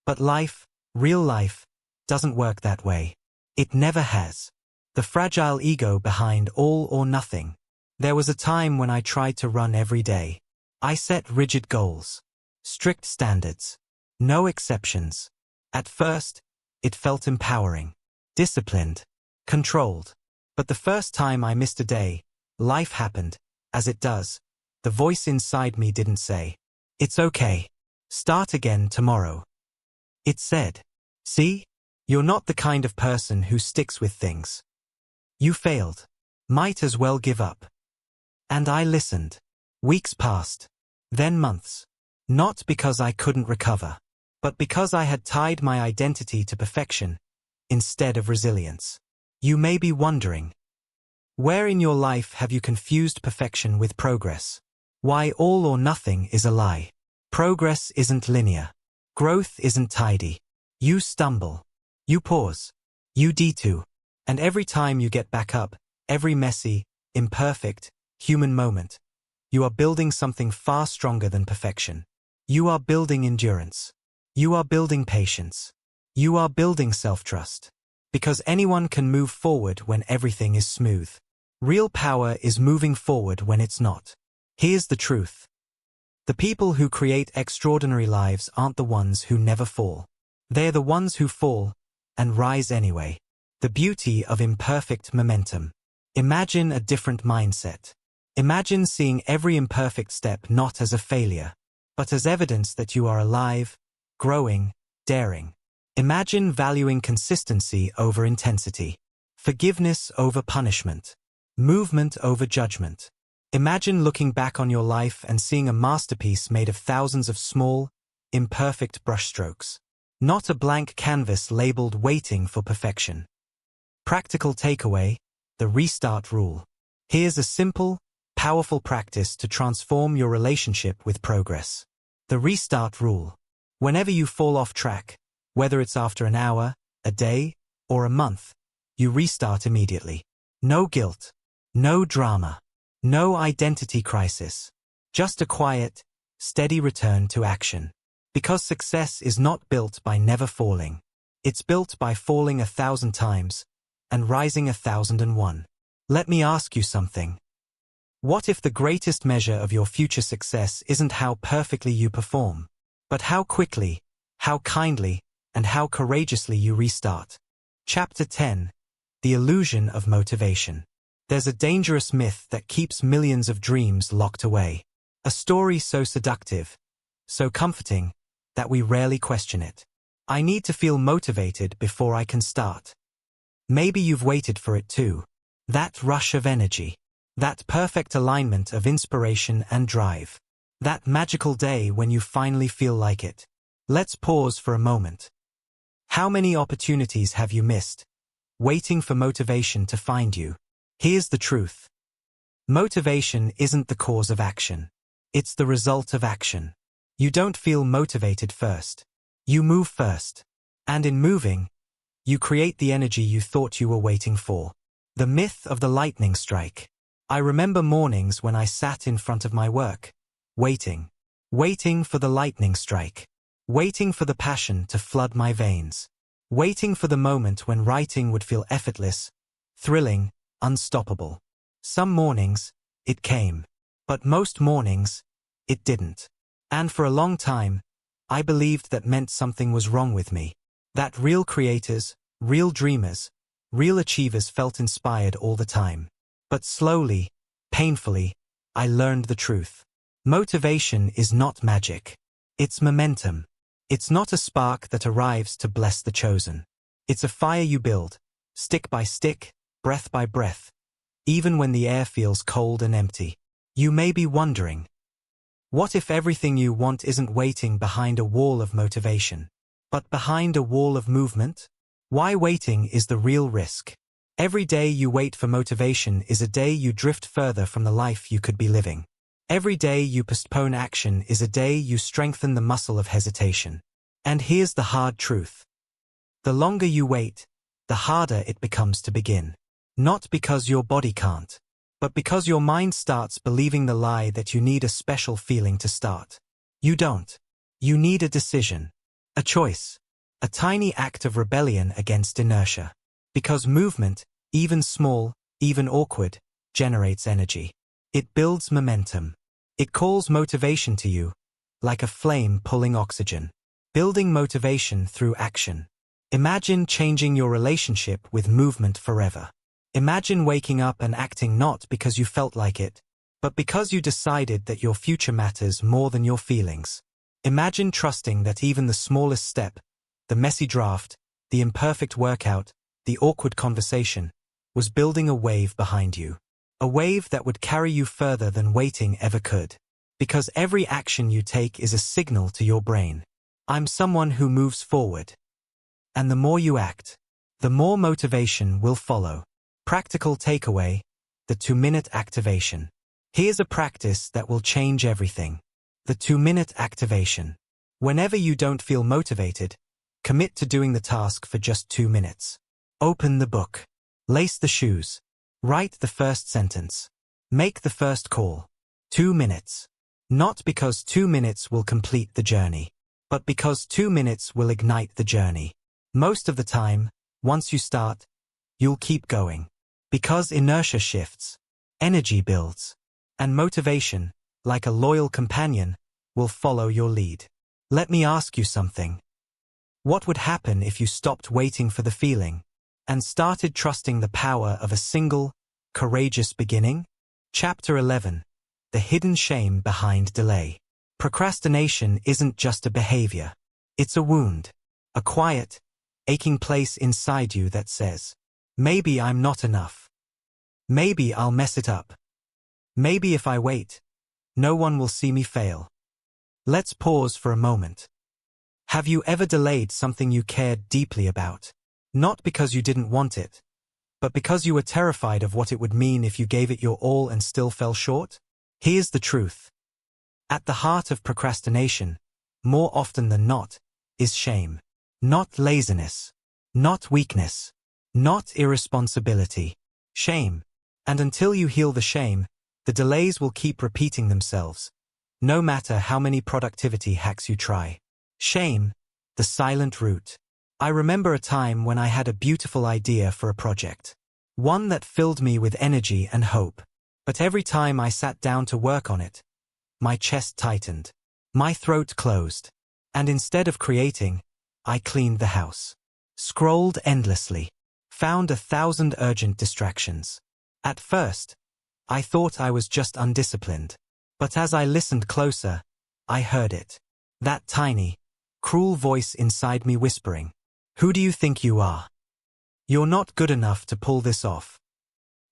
But life, real life, doesn't work that way. It never has. The fragile ego behind all or nothing. There was a time when I tried to run every day. I set rigid goals. Strict standards. No exceptions. At first, it felt empowering. Disciplined. Controlled. But the first time I missed a day, life happened, as it does. The voice inside me didn't say, "It's okay. Start again tomorrow." It said, "See? You're not the kind of person who sticks with things. You failed. Might as well give up." And I listened. Weeks passed. Then months. Not because I couldn't recover, but because I had tied my identity to perfection instead of resilience. You may be wondering, where in your life have you confused perfection with progress? Why all or nothing is a lie. Progress isn't linear. Growth isn't tidy. You stumble. You pause. You detour. And every time you get back up, every messy, imperfect, human moment, you are building something far stronger than perfection. You are building endurance. You are building patience. You are building self-trust. Because anyone can move forward when everything is smooth. Real power is moving forward when it's not. Here's the truth. The people who create extraordinary lives aren't the ones who never fall. They're the ones who fall and rise anyway. The beauty of imperfect momentum. Imagine a different mindset. Imagine seeing every imperfect step not as a failure, but as evidence that you are alive, growing, daring. Imagine valuing consistency over intensity, forgiveness over punishment, movement over judgment. Imagine looking back on your life and seeing a masterpiece made of thousands of small, imperfect brushstrokes. Not a blank canvas labeled waiting for perfection. Practical takeaway, the restart rule. Here's a simple, powerful practice to transform your relationship with progress. The restart rule. Whenever you fall off track, whether it's after an hour, a day, or a month, you restart immediately. No guilt. No drama. No identity crisis. Just a quiet, steady return to action. Because success is not built by never falling. It's built by falling 1,000 times and rising 1,001. Let me ask you something. What if the greatest measure of your future success isn't how perfectly you perform, but how quickly, how kindly, and how courageously you restart? Chapter 10. The Illusion of Motivation. There's a dangerous myth that keeps millions of dreams locked away. A story so seductive, so comforting, that we rarely question it. I need to feel motivated before I can start. Maybe you've waited for it too. That rush of energy. That perfect alignment of inspiration and drive. That magical day when you finally feel like it. Let's pause for a moment. How many opportunities have you missed, waiting for motivation to find you? Here's the truth. Motivation isn't the cause of action. It's the result of action. You don't feel motivated first. You move first. And in moving, you create the energy you thought you were waiting for. The myth of the lightning strike. I remember mornings when I sat in front of my work, Waiting. Waiting for the lightning strike. Waiting for the passion to flood my veins. Waiting for the moment when writing would feel effortless, thrilling, unstoppable. Some mornings, it came. But most mornings, it didn't. And for a long time, I believed that meant something was wrong with me. That real creators, real dreamers, real achievers felt inspired all the time. But slowly, painfully, I learned the truth. Motivation is not magic. It's momentum. It's not a spark that arrives to bless the chosen. It's a fire you build, stick by stick, breath by breath, even when the air feels cold and empty. You may be wondering, what if everything you want isn't waiting behind a wall of motivation, but behind a wall of movement? Why waiting is the real risk. Every day you wait for motivation is a day you drift further from the life you could be living. Every day you postpone action is a day you strengthen the muscle of hesitation. And here's the hard truth. The longer you wait, the harder it becomes to begin. Not because your body can't, but because your mind starts believing the lie that you need a special feeling to start. You don't. You need a decision, a choice, a tiny act of rebellion against inertia. Because movement, even small, even awkward, generates energy. It builds momentum. It calls motivation to you, like a flame pulling oxygen. Building motivation through action. Imagine changing your relationship with movement forever. Imagine waking up and acting not because you felt like it, but because you decided that your future matters more than your feelings. Imagine trusting that even the smallest step, the messy draft, the imperfect workout, the awkward conversation, was building a wave behind you. A wave that would carry you further than waiting ever could. Because every action you take is a signal to your brain. I'm someone who moves forward. And the more you act, the more motivation will follow. Practical takeaway, the 2-minute activation. Here's a practice that will change everything. The 2-minute activation. Whenever you don't feel motivated, commit to doing the task for just 2 minutes. Open the book. Lace the shoes. Write the first sentence. Make the first call. 2 minutes. Not because 2 minutes will complete the journey, but because 2 minutes will ignite the journey. Most of the time, once you start, you'll keep going. Because inertia shifts, energy builds, and motivation, like a loyal companion, will follow your lead. Let me ask you something. What would happen if you stopped waiting for the feeling and started trusting the power of a single, courageous beginning? Chapter 11. The hidden shame behind delay. Procrastination isn't just a behavior. It's a wound. A quiet, aching place inside you that says, maybe I'm not enough. Maybe I'll mess it up. Maybe if I wait, no one will see me fail. Let's pause for a moment. Have you ever delayed something you cared deeply about? Not because you didn't want it, but because you were terrified of what it would mean if you gave it your all and still fell short? Here's the truth. At the heart of procrastination, more often than not, is shame. Not laziness. Not weakness. Not irresponsibility. Shame. And until you heal the shame, the delays will keep repeating themselves, no matter how many productivity hacks you try. Shame, the silent root. I remember a time when I had a beautiful idea for a project. One that filled me with energy and hope. But every time I sat down to work on it, my chest tightened. My throat closed. And instead of creating, I cleaned the house. Scrolled endlessly. Found 1,000 urgent distractions. At first, I thought I was just undisciplined. But as I listened closer, I heard it. That tiny, cruel voice inside me whispering, "Who do you think you are? You're not good enough to pull this off.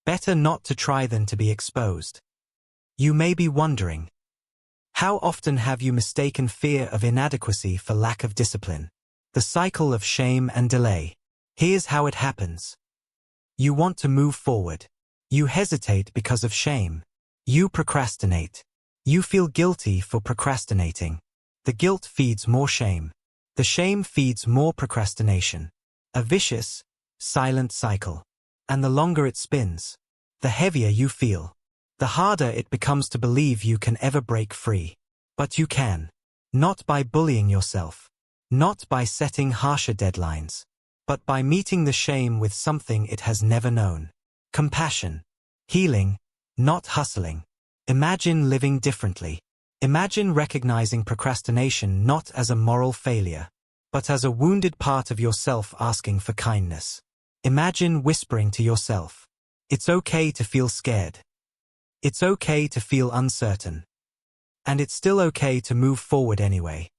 Better not to try than to be exposed." You may be wondering, how often have you mistaken fear of inadequacy for lack of discipline? The cycle of shame and delay. Here's how it happens. You want to move forward. You hesitate because of shame. You procrastinate. You feel guilty for procrastinating. The guilt feeds more shame. The shame feeds more procrastination. A vicious, silent cycle. And the longer it spins, the heavier you feel. the harder it becomes to believe you can ever break free. But you can. Not by bullying yourself. Not by setting harsher deadlines. But by meeting the shame with something it has never known. Compassion. Healing, not hustling. Imagine living differently. Imagine recognizing procrastination not as a moral failure, but as a wounded part of yourself asking for kindness. Imagine whispering to yourself, "It's okay to feel scared. It's okay to feel uncertain. And it's still okay to move forward anyway."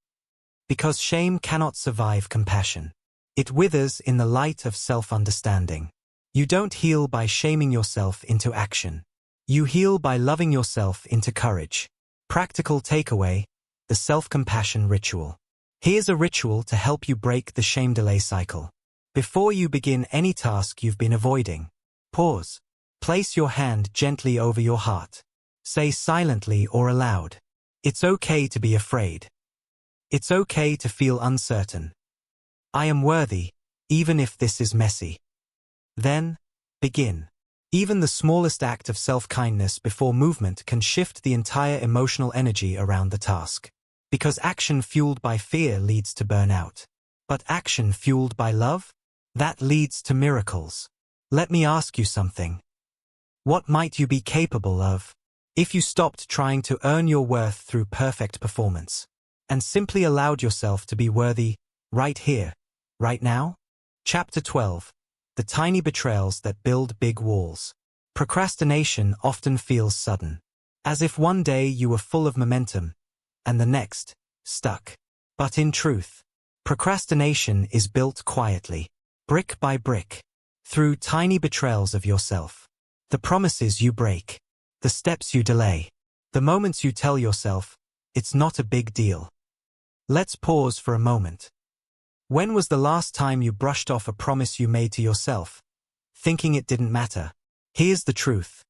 Because shame cannot survive compassion. It withers in the light of self-understanding. You don't heal by shaming yourself into action. You heal by loving yourself into courage. Practical takeaway, the self-compassion ritual. Here's a ritual to help you break the shame delay cycle. Before you begin any task you've been avoiding, pause. Place your hand gently over your heart. Say silently or aloud, "It's okay to be afraid. It's okay to feel uncertain. I am worthy, even if this is messy." Then, begin. Even the smallest act of self-kindness before movement can shift the entire emotional energy around the task. Because action fueled by fear leads to burnout. But action fueled by love? That leads to miracles. Let me ask you something. What might you be capable of if you stopped trying to earn your worth through perfect performance and simply allowed yourself to be worthy right here, right now? Chapter 12. The tiny betrayals that build big walls. Procrastination often feels sudden, as if one day you were full of momentum, and the next, stuck. But in truth, procrastination is built quietly, brick by brick, through tiny betrayals of yourself. The promises you break, the steps you delay, the moments you tell yourself, "It's not a big deal." Let's pause for a moment. When was the last time you brushed off a promise you made to yourself, thinking it didn't matter? Here's the truth.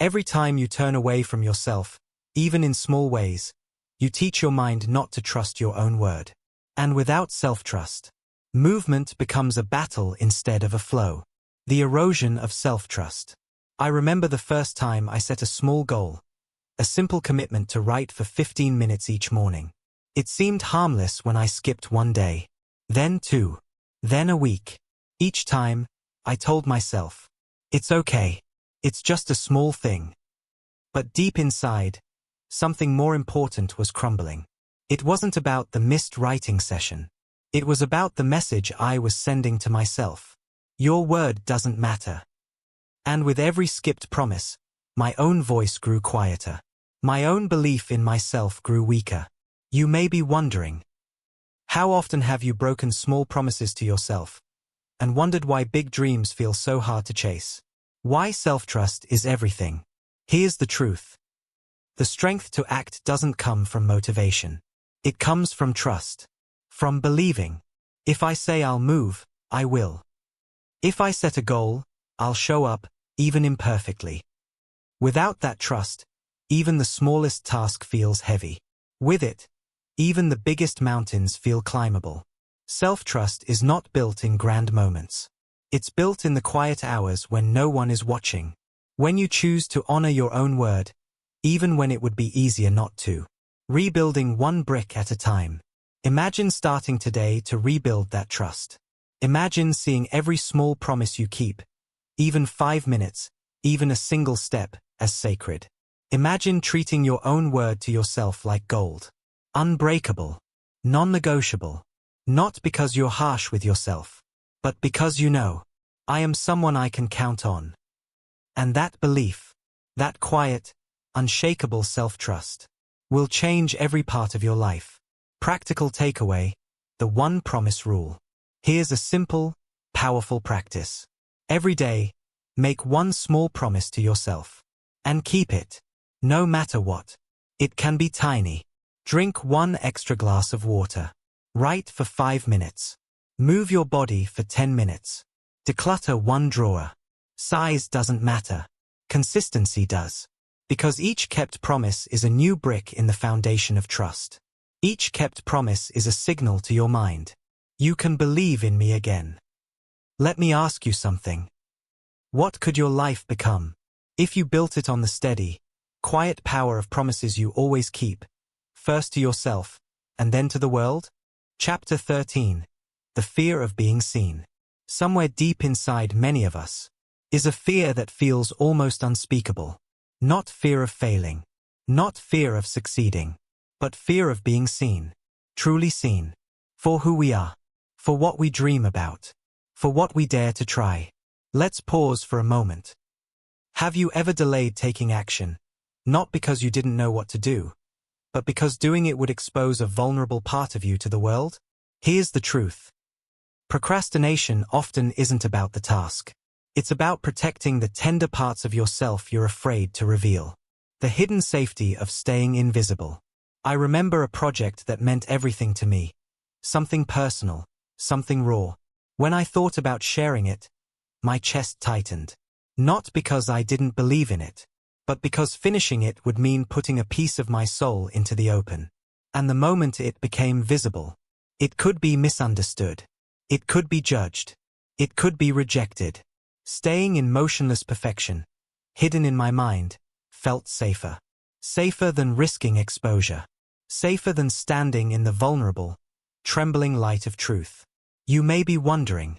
Every time you turn away from yourself, even in small ways, you teach your mind not to trust your own word. And without self-trust, movement becomes a battle instead of a flow. The erosion of self-trust. I remember the first time I set a small goal, a simple commitment to write for 15 minutes each morning. It seemed harmless when I skipped one day. Then 2. Then a week. Each time, I told myself, "It's okay. It's just a small thing." But deep inside, something more important was crumbling. It wasn't about the missed writing session. It was about the message I was sending to myself. Your word doesn't matter. And with every skipped promise, my own voice grew quieter. My own belief in myself grew weaker. You may be wondering, how often have you broken small promises to yourself and wondered why big dreams feel so hard to chase? Why self-trust is everything. Here's the truth. The strength to act doesn't come from motivation. It comes from trust. From believing, if I say I'll move, I will. If I set a goal, I'll show up, even imperfectly. Without that trust, even the smallest task feels heavy. With it, even the biggest mountains feel climbable. Self-trust is not built in grand moments. It's built in the quiet hours when no one is watching. When you choose to honor your own word, even when it would be easier not to. Rebuilding one brick at a time. Imagine starting today to rebuild that trust. Imagine seeing every small promise you keep, even 5 minutes, even a single step, as sacred. Imagine treating your own word to yourself like gold. Unbreakable. Non-negotiable. Not because you're harsh with yourself, but because you know, I am someone I can count on. And that belief, that quiet, unshakable self-trust, will change every part of your life. Practical takeaway, the one promise rule. Here's a simple, powerful practice. Every day, make one small promise to yourself. And keep it, no matter what. It can be tiny. Drink 1 extra glass of water. Write for 5 minutes. Move your body for 10 minutes. Declutter 1 drawer. Size doesn't matter. Consistency does. Because each kept promise is a new brick in the foundation of trust. Each kept promise is a signal to your mind. You can believe in me again. Let me ask you something. What could your life become If you built it on the steady, quiet power of promises you always keep, first to yourself, and then to the world? Chapter 13. The fear of being seen. Somewhere deep inside many of us is a fear that feels almost unspeakable. Not fear of failing, not fear of succeeding, but fear of being seen, truly seen, for who we are, for what we dream about, for what we dare to try. Let's pause for a moment. Have you ever delayed taking action, not because you didn't know what to do, but because doing it would expose a vulnerable part of you to the world? Here's the truth. Procrastination often isn't about the task. It's about protecting the tender parts of yourself you're afraid to reveal. The hidden safety of staying invisible. I remember a project that meant everything to me. Something personal, something raw. When I thought about sharing it, my chest tightened. Not because I didn't believe in it, but because finishing it would mean putting a piece of my soul into the open. And the moment it became visible, it could be misunderstood. It could be judged. It could be rejected. Staying in motionless perfection, hidden in my mind, felt safer. Safer than risking exposure. Safer than standing in the vulnerable, trembling light of truth. You may be wondering,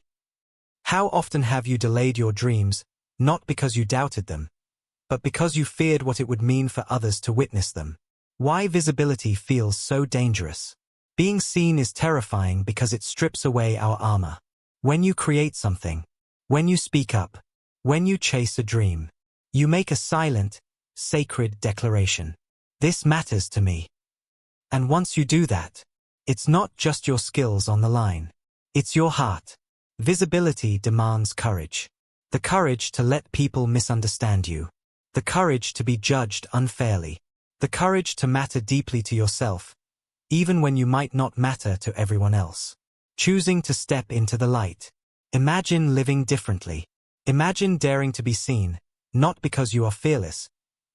how often have you delayed your dreams, not because you doubted them, but because you feared what it would mean for others to witness them? Why visibility feels so dangerous? Being seen is terrifying because it strips away our armor. When you create something, when you speak up, when you chase a dream, you make a silent, sacred declaration. This matters to me. And once you do that, it's not just your skills on the line. It's your heart. Visibility demands courage. The courage to let people misunderstand you. The courage to be judged unfairly. The courage to matter deeply to yourself, even when you might not matter to everyone else. Choosing to step into the light. Imagine living differently. Imagine daring to be seen, not because you are fearless,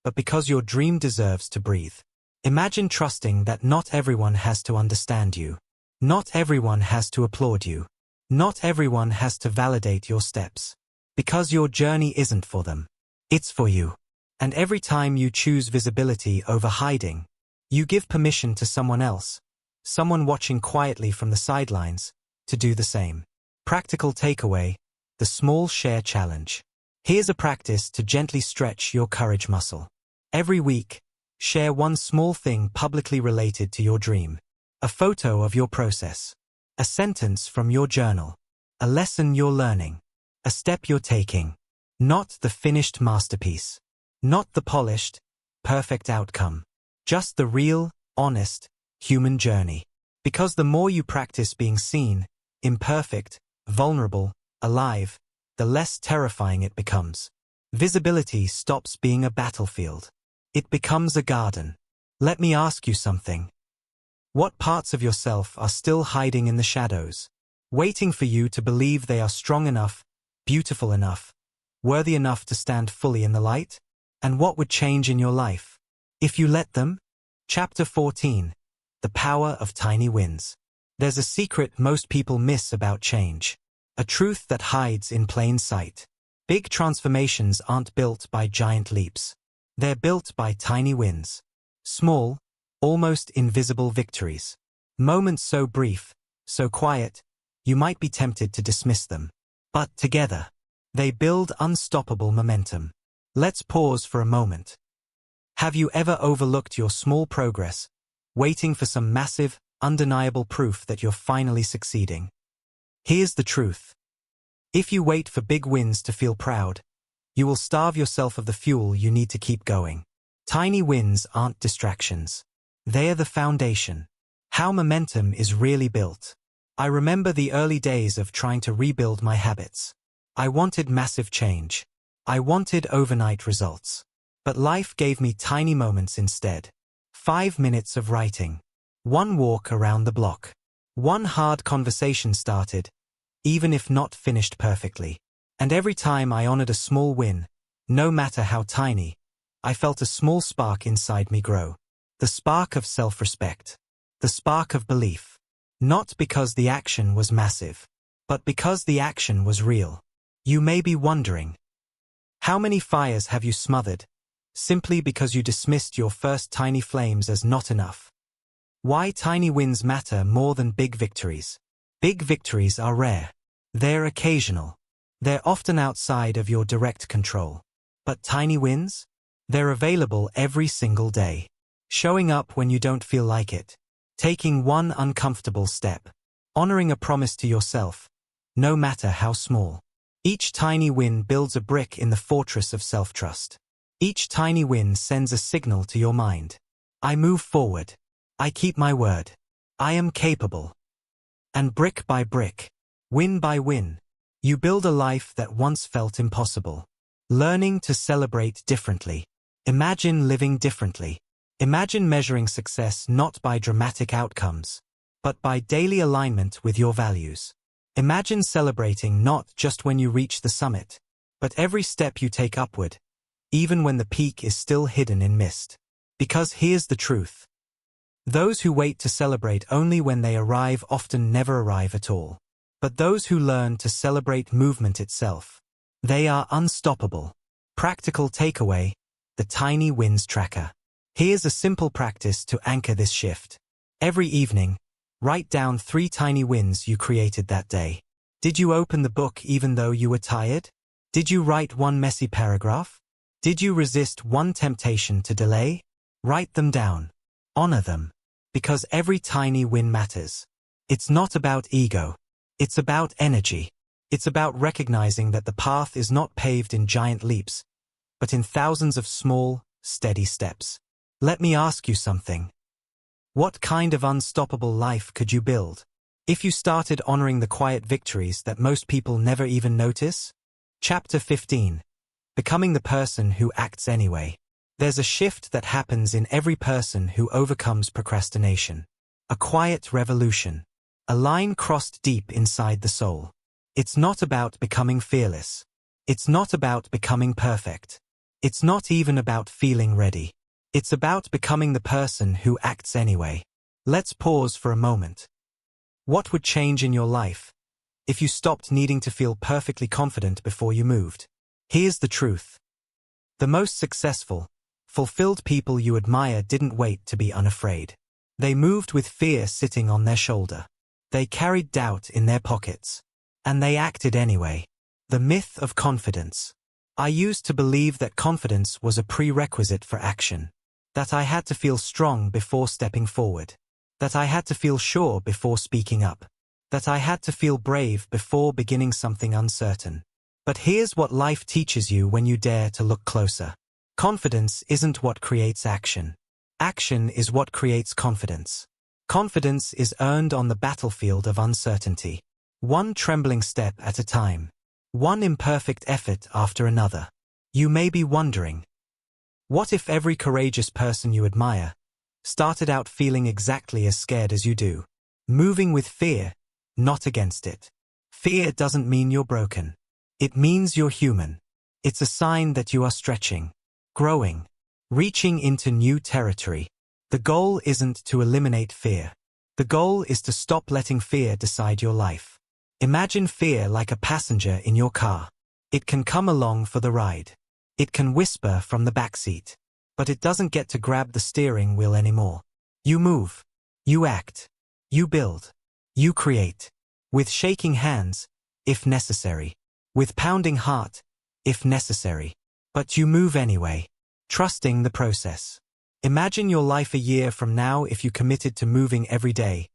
but because your dream deserves to breathe. Imagine trusting that not everyone has to understand you. Not everyone has to applaud you. Not everyone has to validate your steps. Because your journey isn't for them. It's for you. And every time you choose visibility over hiding, you give permission to someone else, someone watching quietly from the sidelines, to do the same. Practical takeaway: the small share challenge. Here's a practice to gently stretch your courage muscle. Every week, share one small thing publicly related to your dream. A photo of your process. A sentence from your journal. A lesson you're learning. A step you're taking. Not the finished masterpiece. Not the polished, perfect outcome. Just the real, honest, human journey. Because the more you practice being seen, imperfect, vulnerable, alive, the less terrifying it becomes. Visibility stops being a battlefield. It becomes a garden. Let me ask you something. What parts of yourself are still hiding in the shadows, waiting for you to believe they are strong enough, beautiful enough, worthy enough to stand fully in the light? And what would change in your life if you let them? Chapter 14. The Power of Tiny Wins. There's a secret most people miss about change. A truth that hides in plain sight. Big transformations aren't built by giant leaps. They're built by tiny wins. Small, almost invisible victories. Moments so brief, so quiet, you might be tempted to dismiss them. But together, they build unstoppable momentum. Let's pause for a moment. Have you ever overlooked your small progress, waiting for some massive, undeniable proof that you're finally succeeding? Here's the truth. If you wait for big wins to feel proud, you will starve yourself of the fuel you need to keep going. Tiny wins aren't distractions. They are the foundation. How momentum is really built. I remember the early days of trying to rebuild my habits. I wanted massive change. I wanted overnight results. But life gave me tiny moments instead. 5 minutes of writing. One walk around the block. One hard conversation started, even if not finished perfectly. And every time I honored a small win, no matter how tiny, I felt a small spark inside me grow. The spark of self-respect. The spark of belief. Not because the action was massive, but because the action was real. You may be wondering, How many fires have you smothered, simply because you dismissed your first tiny flames as not enough? Why tiny wins matter more than big victories. Big victories are rare. They're occasional. They're often outside of your direct control. But tiny wins? They're available every single day. Showing up when you don't feel like it. Taking one uncomfortable step. Honoring a promise to yourself, no matter how small. Each tiny win builds a brick in the fortress of self-trust. Each tiny win sends a signal to your mind. I move forward. I keep my word. I am capable. And brick by brick, win by win, you build a life that once felt impossible. Learning to celebrate differently. Imagine living differently. Imagine measuring success not by dramatic outcomes, but by daily alignment with your values. Imagine celebrating not just when you reach the summit, but every step you take upward, even when the peak is still hidden in mist. Because here's the truth. Those who wait to celebrate only when they arrive often never arrive at all. But those who learn to celebrate movement itself, they are unstoppable. Practical takeaway, the tiny wins tracker. Here's a simple practice to anchor this shift. Every evening, write down 3 tiny wins you created that day. Did you open the book even though you were tired? Did you write one messy paragraph? Did you resist one temptation to delay? Write them down. Honor them. Because every tiny win matters. It's not about ego. It's about energy. It's about recognizing that the path is not paved in giant leaps, but in thousands of small, steady steps. Let me ask you something. What kind of unstoppable life could you build if you started honoring the quiet victories that most people never even notice? Chapter 15. Becoming the person who acts anyway. There's a shift that happens in every person who overcomes procrastination. A quiet revolution. A line crossed deep inside the soul. It's not about becoming fearless. It's not about becoming perfect. It's not even about feeling ready. It's about becoming the person who acts anyway. Let's pause for a moment. What would change in your life if you stopped needing to feel perfectly confident before you moved? Here's the truth. The most successful, fulfilled people you admire didn't wait to be unafraid. They moved with fear sitting on their shoulder. They carried doubt in their pockets. And they acted anyway. The myth of confidence. I used to believe that confidence was a prerequisite for action. That I had to feel strong before stepping forward. That I had to feel sure before speaking up. That I had to feel brave before beginning something uncertain. But here's what life teaches you when you dare to look closer. Confidence isn't what creates action. Action is what creates confidence. Confidence is earned on the battlefield of uncertainty. One trembling step at a time. One imperfect effort after another. You may be wondering, what if every courageous person you admire started out feeling exactly as scared as you do? Moving with fear, not against it. Fear doesn't mean you're broken. It means you're human. It's a sign that you are stretching, growing, reaching into new territory. The goal isn't to eliminate fear. The goal is to stop letting fear decide your life. Imagine fear like a passenger in your car. It can come along for the ride. It can whisper from the backseat. But it doesn't get to grab the steering wheel anymore. You move. You act. You build. You create. With shaking hands, if necessary. With pounding heart, if necessary. But you move anyway. Trusting the process. Imagine your life a year from now if you committed to moving every day,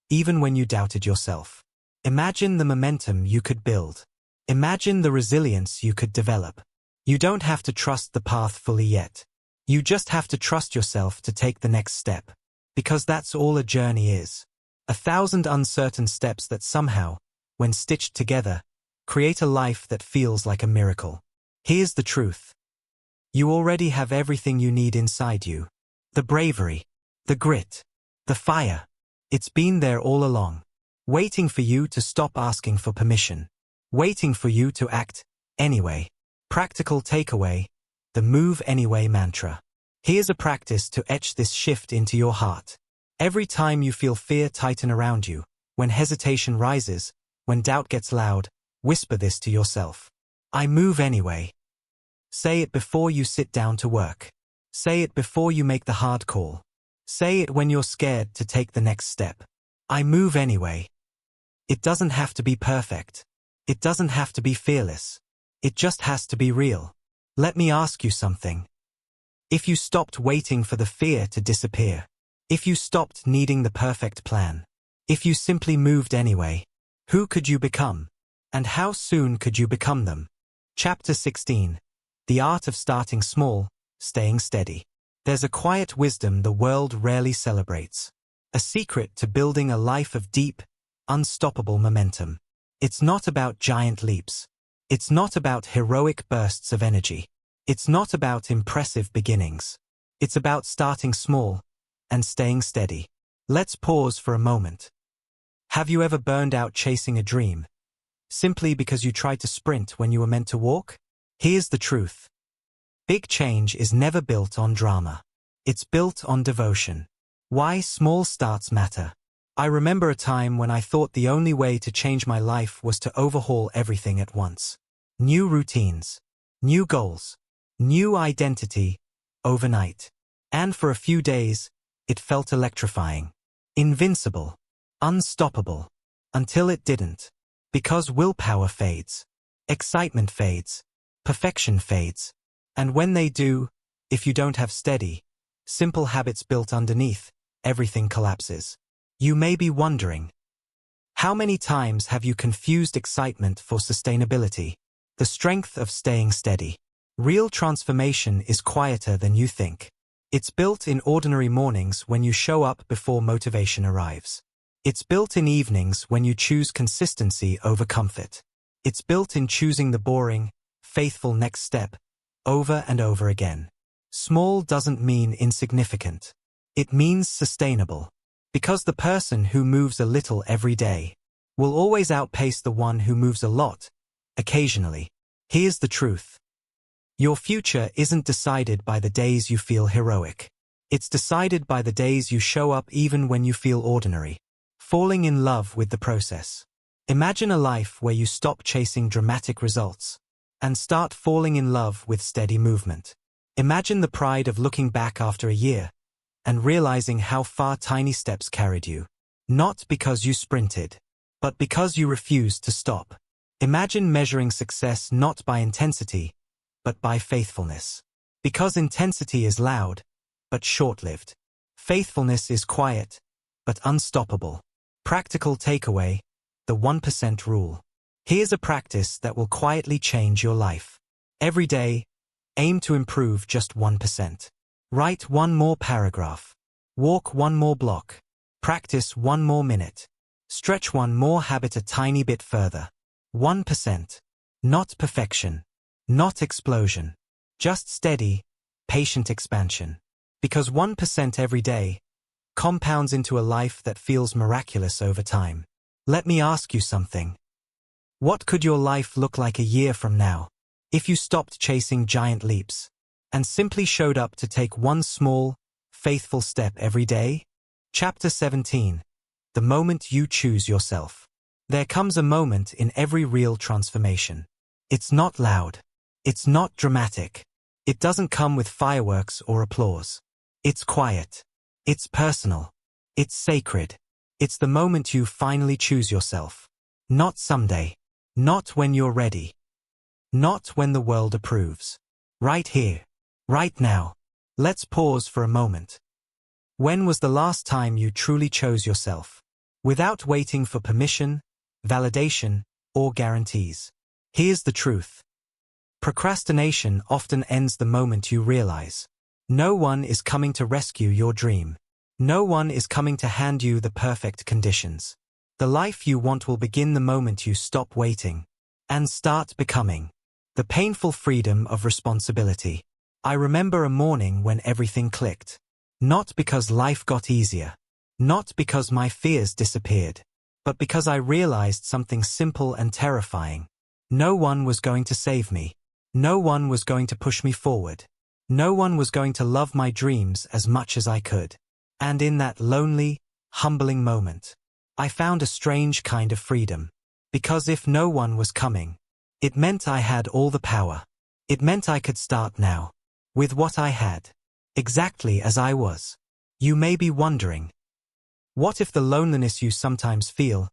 even when you doubted yourself. Imagine the momentum you could build. Imagine the resilience you could develop. You don't have to trust the path fully yet. You just have to trust yourself to take the next step. Because that's all a journey is. 1,000 uncertain steps that somehow, when stitched together, create a life that feels like a miracle. Here's the truth. You already have everything you need inside you. The bravery, the grit, the fire. It's been there all along. Waiting for you to stop asking for permission. Waiting for you to act anyway. Practical takeaway, the move anyway mantra. Here's a practice to etch this shift into your heart. Every time you feel fear tighten around you, when hesitation rises, when doubt gets loud, whisper this to yourself. I move anyway. Say it before you sit down to work. Say it before you make the hard call. Say it when you're scared to take the next step. I move anyway. It doesn't have to be perfect. It doesn't have to be fearless. It just has to be real. Let me ask you something. If you stopped waiting for the fear to disappear, if you stopped needing the perfect plan, if you simply moved anyway, who could you become? And how soon could you become them? Chapter 16. The Art of Starting Small, Staying Steady. There's a quiet wisdom the world rarely celebrates. A secret to building a life of deep, unstoppable momentum. It's not about giant leaps. It's not about heroic bursts of energy. It's not about impressive beginnings. It's about starting small and staying steady. Let's pause for a moment. Have you ever burned out chasing a dream, simply because you tried to sprint when you were meant to walk? Here's the truth. Big change is never built on drama. It's built on devotion. Why small starts matter. I remember a time when I thought the only way to change my life was to overhaul everything at once. New routines, new goals, new identity, overnight. And for a few days, it felt electrifying. Invincible. Unstoppable. Until it didn't. Because willpower fades. Excitement fades. Perfection fades. And when they do, if you don't have steady, simple habits built underneath, everything collapses. You may be wondering, how many times have you confused excitement for sustainability? The strength of staying steady. Real transformation is quieter than you think. It's built in ordinary mornings when you show up before motivation arrives. It's built in evenings when you choose consistency over comfort. It's built in choosing the boring, faithful next step, over and over again. Small doesn't mean insignificant. It means sustainable. Because the person who moves a little every day will always outpace the one who moves a lot, occasionally. Here's the truth. Your future isn't decided by the days you feel heroic. It's decided by the days you show up even when you feel ordinary. Falling in love with the process. Imagine a life where you stop chasing dramatic results and start falling in love with steady movement. Imagine the pride of looking back after a year and realizing how far tiny steps carried you. Not because you sprinted, but because you refused to stop. Imagine measuring success not by intensity, but by faithfulness. Because intensity is loud, but short-lived. Faithfulness is quiet, but unstoppable. Practical takeaway, the 1% rule. Here's a practice that will quietly change your life. Every day, aim to improve just 1%. Write one more paragraph. Walk one more block. Practice one more minute. Stretch one more habit a tiny bit further. 1%. Not perfection. Not explosion. Just steady, patient expansion. Because 1% every day compounds into a life that feels miraculous over time. Let me ask you something. What could your life look like a year from now if you stopped chasing giant leaps and simply showed up to take one small, faithful step every day? Chapter 17. The moment you choose yourself. There comes a moment in every real transformation. It's not loud. It's not dramatic. It doesn't come with fireworks or applause. It's quiet. It's personal. It's sacred. It's the moment you finally choose yourself. Not someday. Not when you're ready. Not when the world approves. Right here. Right now. Let's pause for a moment. When was the last time you truly chose yourself? Without waiting for permission, validation, or guarantees. Here's the truth. Procrastination often ends the moment you realize. No one is coming to rescue your dream. No one is coming to hand you the perfect conditions. The life you want will begin the moment you stop waiting and start becoming. The painful freedom of responsibility. I remember a morning when everything clicked. Not because life got easier. Not because my fears disappeared. But because I realized something simple and terrifying. No one was going to save me. No one was going to push me forward. No one was going to love my dreams as much as I could. And in that lonely, humbling moment, I found a strange kind of freedom. Because if no one was coming, it meant I had all the power. It meant I could start now. With what I had. Exactly as I was. You may be wondering, what if the loneliness you sometimes feel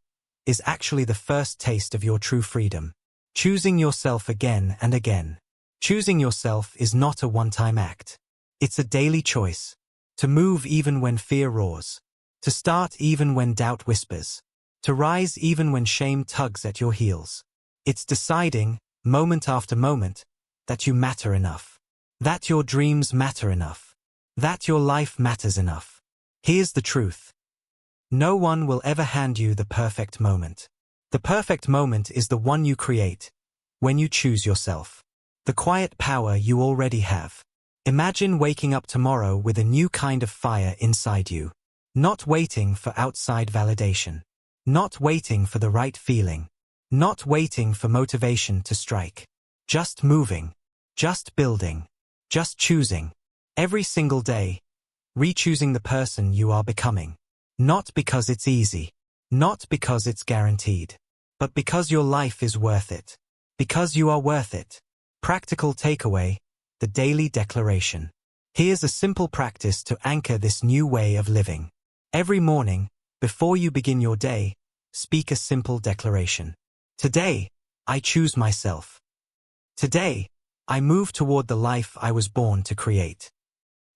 is actually the first taste of your true freedom? Choosing yourself again and again. Choosing yourself is not a one-time act. It's a daily choice. To move even when fear roars. To start even when doubt whispers. To rise even when shame tugs at your heels. It's deciding, moment after moment, that you matter enough. That your dreams matter enough. That your life matters enough. Here's the truth. No one will ever hand you the perfect moment. The perfect moment is the one you create, when you choose yourself. The quiet power you already have. Imagine waking up tomorrow with a new kind of fire inside you. Not waiting for outside validation. Not waiting for the right feeling. Not waiting for motivation to strike. Just moving. Just building. Just choosing. Every single day. Re-choosing the person you are becoming. Not because it's easy. Not because it's guaranteed. But because your life is worth it. Because you are worth it. Practical takeaway. The daily declaration. Here's a simple practice to anchor this new way of living. Every morning, before you begin your day, speak a simple declaration. Today, I choose myself. Today, I move toward the life I was born to create.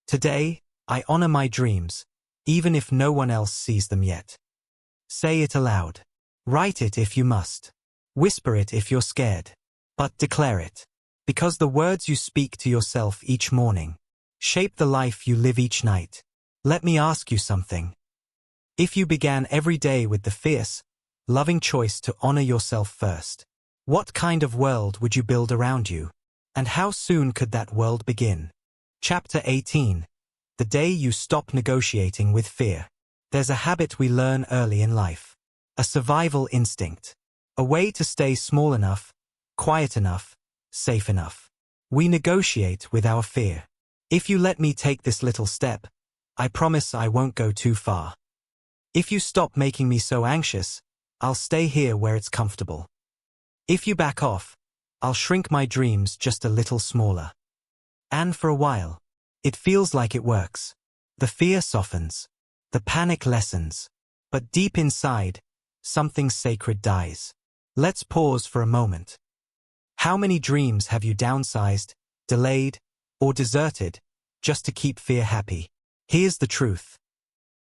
Today, I honor my dreams, even if no one else sees them yet. Say it aloud. Write it if you must. Whisper it if you're scared. But declare it. Because the words you speak to yourself each morning shape the life you live each night. Let me ask you something. If you began every day with the fierce, loving choice to honor yourself first, what kind of world would you build around you? And how soon could that world begin? Chapter 18. The day you stop negotiating with fear. There's a habit we learn early in life. A survival instinct. A way to stay small enough, quiet enough, safe enough. We negotiate with our fear. If you let me take this little step, I promise I won't go too far. If you stop making me so anxious, I'll stay here where it's comfortable. If you back off, I'll shrink my dreams just a little smaller. And for a while, it feels like it works. The fear softens. The panic lessens. But deep inside, something sacred dies. Let's pause for a moment. How many dreams have you downsized, delayed, or deserted just to keep fear happy? Here's the truth.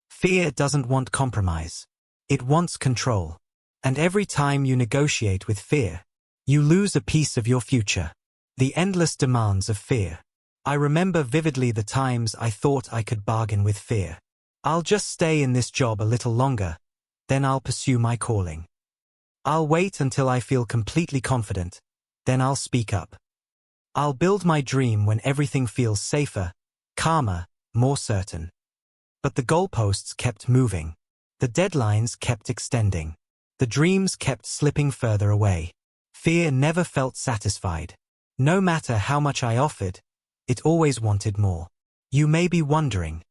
Fear doesn't want compromise. It wants control. And every time you negotiate with fear, you lose a piece of your future. The endless demands of fear. I remember vividly the times I thought I could bargain with fear. I'll just stay in this job a little longer, then I'll pursue my calling. I'll wait until I feel completely confident, then I'll speak up. I'll build my dream when everything feels safer, calmer, more certain. But the goalposts kept moving. The deadlines kept extending. The dreams kept slipping further away. Fear never felt satisfied. No matter how much I offered, it always wanted more. You may be wondering,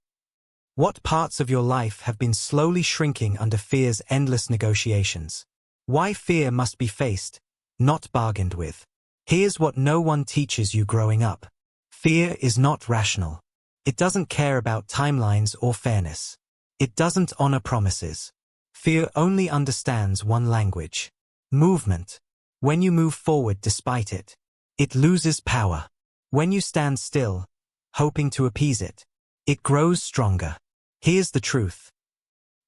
what parts of your life have been slowly shrinking under fear's endless negotiations? Why fear must be faced, not bargained with. Here's what no one teaches you growing up. Fear is not rational. It doesn't care about timelines or fairness. It doesn't honor promises. Fear only understands one language. Movement. When you move forward despite it, it loses power. When you stand still, hoping to appease it, it grows stronger. Here's the truth.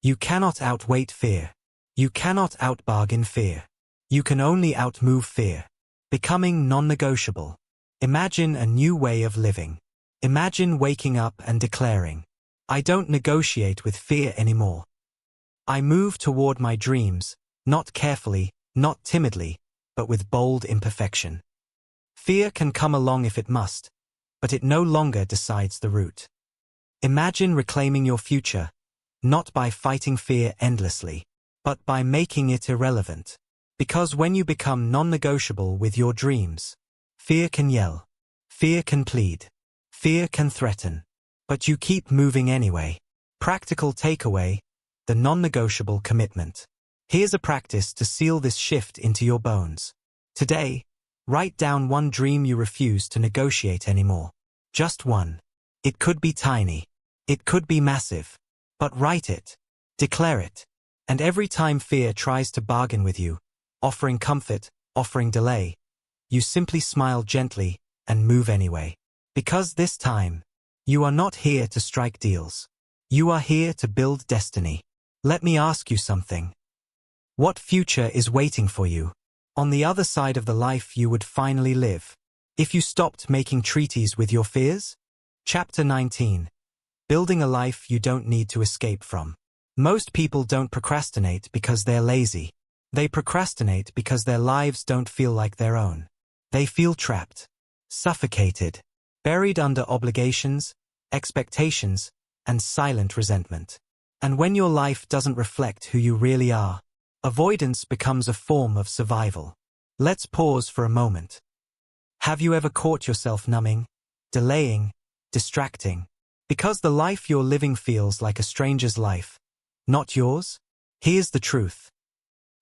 You cannot outweight fear. You cannot outbargain fear. You can only outmove fear. Becoming non-negotiable. Imagine a new way of living. Imagine waking up and declaring, I don't negotiate with fear anymore. I move toward my dreams, not carefully, not timidly, but with bold imperfection. Fear can come along if it must, but it no longer decides the route. Imagine reclaiming your future, not by fighting fear endlessly, but by making it irrelevant. Because when you become non-negotiable with your dreams, fear can yell, fear can plead, fear can threaten, but you keep moving anyway. Practical takeaway, the non-negotiable commitment. Here's a practice to seal this shift into your bones. Today, Write down one dream you refuse to negotiate anymore. Just one. It could be tiny. It could be massive. But write it. Declare it. And every time fear tries to bargain with you, offering comfort, offering delay, you simply smile gently and move anyway. Because this time, you are not here to strike deals. You are here to build destiny. Let me ask you something. What future is waiting for you? On the other side of the life you would finally live, if you stopped making treaties with your fears? Chapter 19. Building a life you don't need to escape from. Most people don't procrastinate because they're lazy. They procrastinate because their lives don't feel like their own. They feel trapped, suffocated, buried under obligations, expectations, and silent resentment. And when your life doesn't reflect who you really are, avoidance becomes a form of survival. Let's pause for a moment. Have you ever caught yourself numbing, delaying, distracting, because the life you're living feels like a stranger's life, not yours? Here's the truth.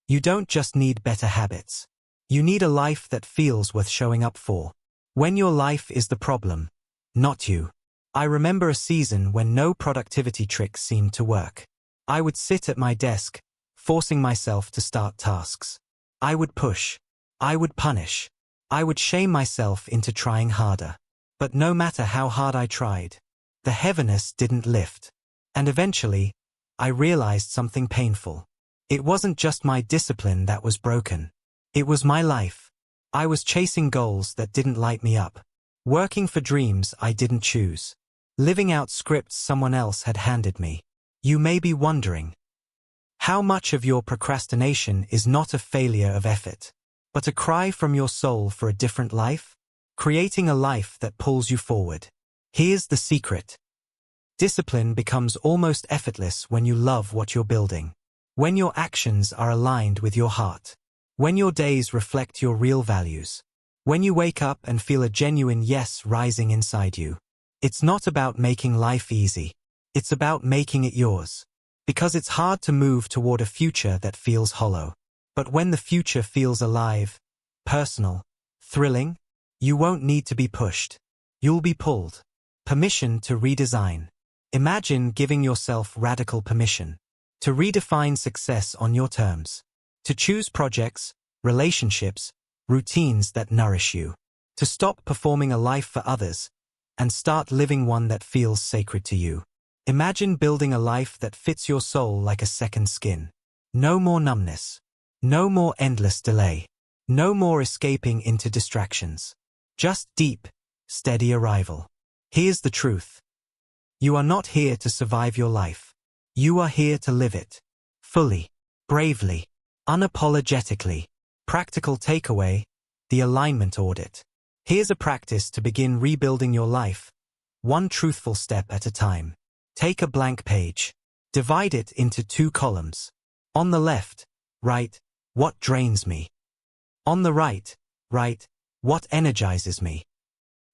You don't just need better habits. You need a life that feels worth showing up for. When your life is the problem, not you. I remember a season when no productivity tricks seemed to work. I would sit at my desk, forcing myself to start tasks. I would push. I would punish. I would shame myself into trying harder. But no matter how hard I tried, the heaviness didn't lift. And eventually, I realized something painful. It wasn't just my discipline that was broken. It was my life. I was chasing goals that didn't light me up. Working for dreams I didn't choose. Living out scripts someone else had handed me. You may be wondering, how much of your procrastination is not a failure of effort, but a cry from your soul for a different life? Creating a life that pulls you forward. Here's the secret. Discipline becomes almost effortless when you love what you're building. When your actions are aligned with your heart. When your days reflect your real values. When you wake up and feel a genuine yes rising inside you. It's not about making life easy. It's about making it yours. Because it's hard to move toward a future that feels hollow. But when the future feels alive, personal, thrilling, you won't need to be pushed. You'll be pulled. Permission to redesign. Imagine giving yourself radical permission to redefine success on your terms. To choose projects, relationships, routines that nourish you. To stop performing a life for others and start living one that feels sacred to you. Imagine building a life that fits your soul like a second skin. No more numbness. No more endless delay. No more escaping into distractions. Just deep, steady arrival. Here's the truth. You are not here to survive your life. You are here to live it. Fully, bravely, unapologetically. Practical takeaway, the alignment audit. Here's a practice to begin rebuilding your life, one truthful step at a time. Take a blank page. Divide it into 2 columns. On the left, write, what drains me? On the right, write, what energizes me?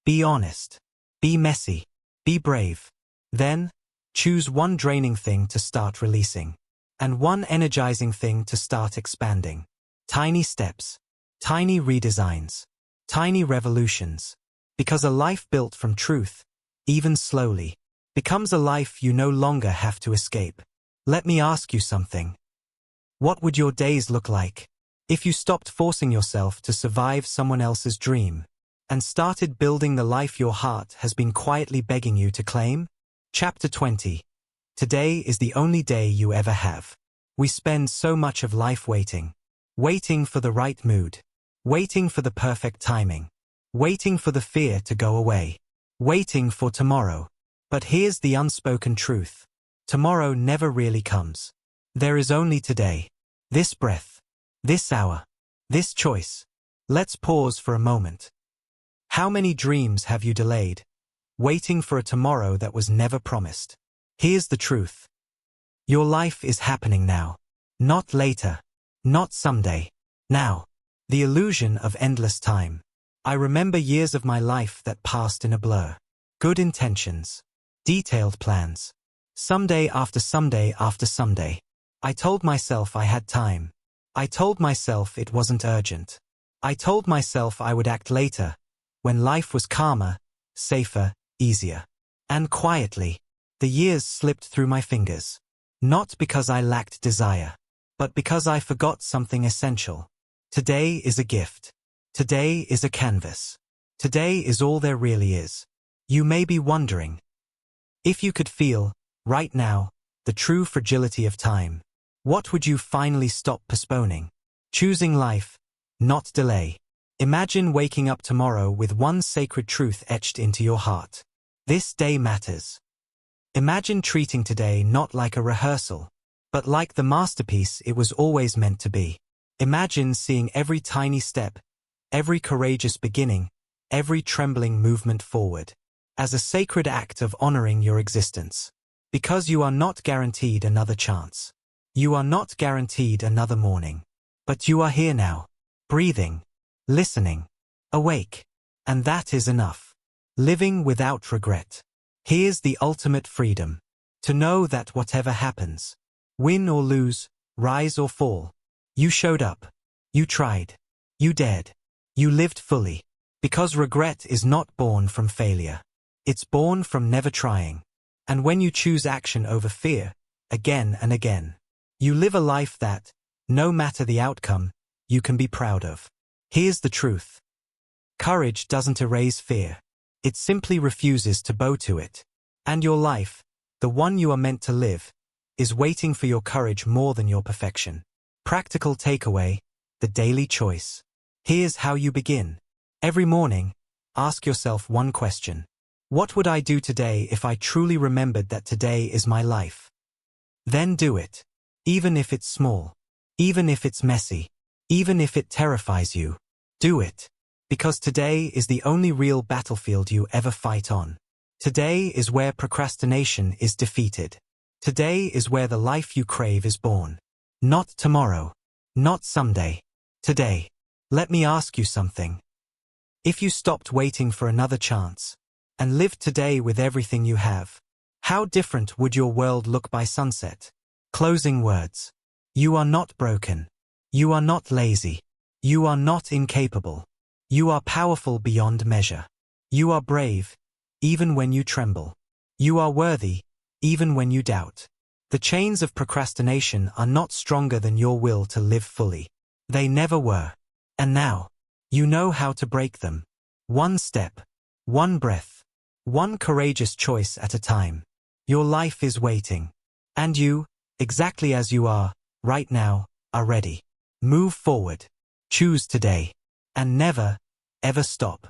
Be honest. Be messy. Be brave. Then, choose one draining thing to start releasing, and one energizing thing to start expanding. Tiny steps. Tiny redesigns. Tiny revolutions. Because a life built from truth, even slowly, becomes a life you no longer have to escape. Let me ask you something. What would your days look like if you stopped forcing yourself to survive someone else's dream and started building the life your heart has been quietly begging you to claim? Chapter 20. Today is the only day you ever have. We spend so much of life waiting. Waiting for the right mood. Waiting for the perfect timing. Waiting for the fear to go away. Waiting for tomorrow. But here's the unspoken truth. Tomorrow never really comes. There is only today. This breath. This hour. This choice. Let's pause for a moment. How many dreams have you delayed, waiting for a tomorrow that was never promised? Here's the truth. Your life is happening now. Not later. Not someday. Now. The illusion of endless time. I remember years of my life that passed in a blur. Good intentions. Detailed plans. Someday after someday after someday. I told myself I had time. I told myself it wasn't urgent. I told myself I would act later, when life was calmer, safer, easier. And quietly, the years slipped through my fingers. Not because I lacked desire, but because I forgot something essential. Today is a gift. Today is a canvas. Today is all there really is. You may be wondering, if you could feel, right now, the true fragility of time, what would you finally stop postponing? Choosing life, not delay. Imagine waking up tomorrow with one sacred truth etched into your heart. This day matters. Imagine treating today not like a rehearsal, but like the masterpiece it was always meant to be. Imagine seeing every tiny step, every courageous beginning, every trembling movement forward, as a sacred act of honoring your existence. Because you are not guaranteed another chance. You are not guaranteed another morning. But you are here now, breathing, listening, awake. And that is enough. Living without regret. Here's the ultimate freedom. To know that whatever happens, win or lose, rise or fall, you showed up. You tried. You dared. You lived fully. Because regret is not born from failure. It's born from never trying. And when you choose action over fear, again and again, you live a life that, no matter the outcome, you can be proud of. Here's the truth. Courage doesn't erase fear. It simply refuses to bow to it. And your life, the one you are meant to live, is waiting for your courage more than your perfection. Practical takeaway, the daily choice. Here's how you begin. Every morning, ask yourself one question. What would I do today if I truly remembered that today is my life? Then do it. Even if it's small. Even if it's messy. Even if it terrifies you. Do it. Because today is the only real battlefield you ever fight on. Today is where procrastination is defeated. Today is where the life you crave is born. Not tomorrow. Not someday. Today. Let me ask you something. If you stopped waiting for another chance, and lived today with everything you have, how different would your world look by sunset? Closing words. You are not broken. You are not lazy. You are not incapable. You are powerful beyond measure. You are brave, even when you tremble. You are worthy, even when you doubt. The chains of procrastination are not stronger than your will to live fully. They never were. And now, you know how to break them. One step, one breath, one courageous choice at a time. Your life is waiting. And you, exactly as you are, right now, are ready. Move forward. Choose today. And never, ever stop.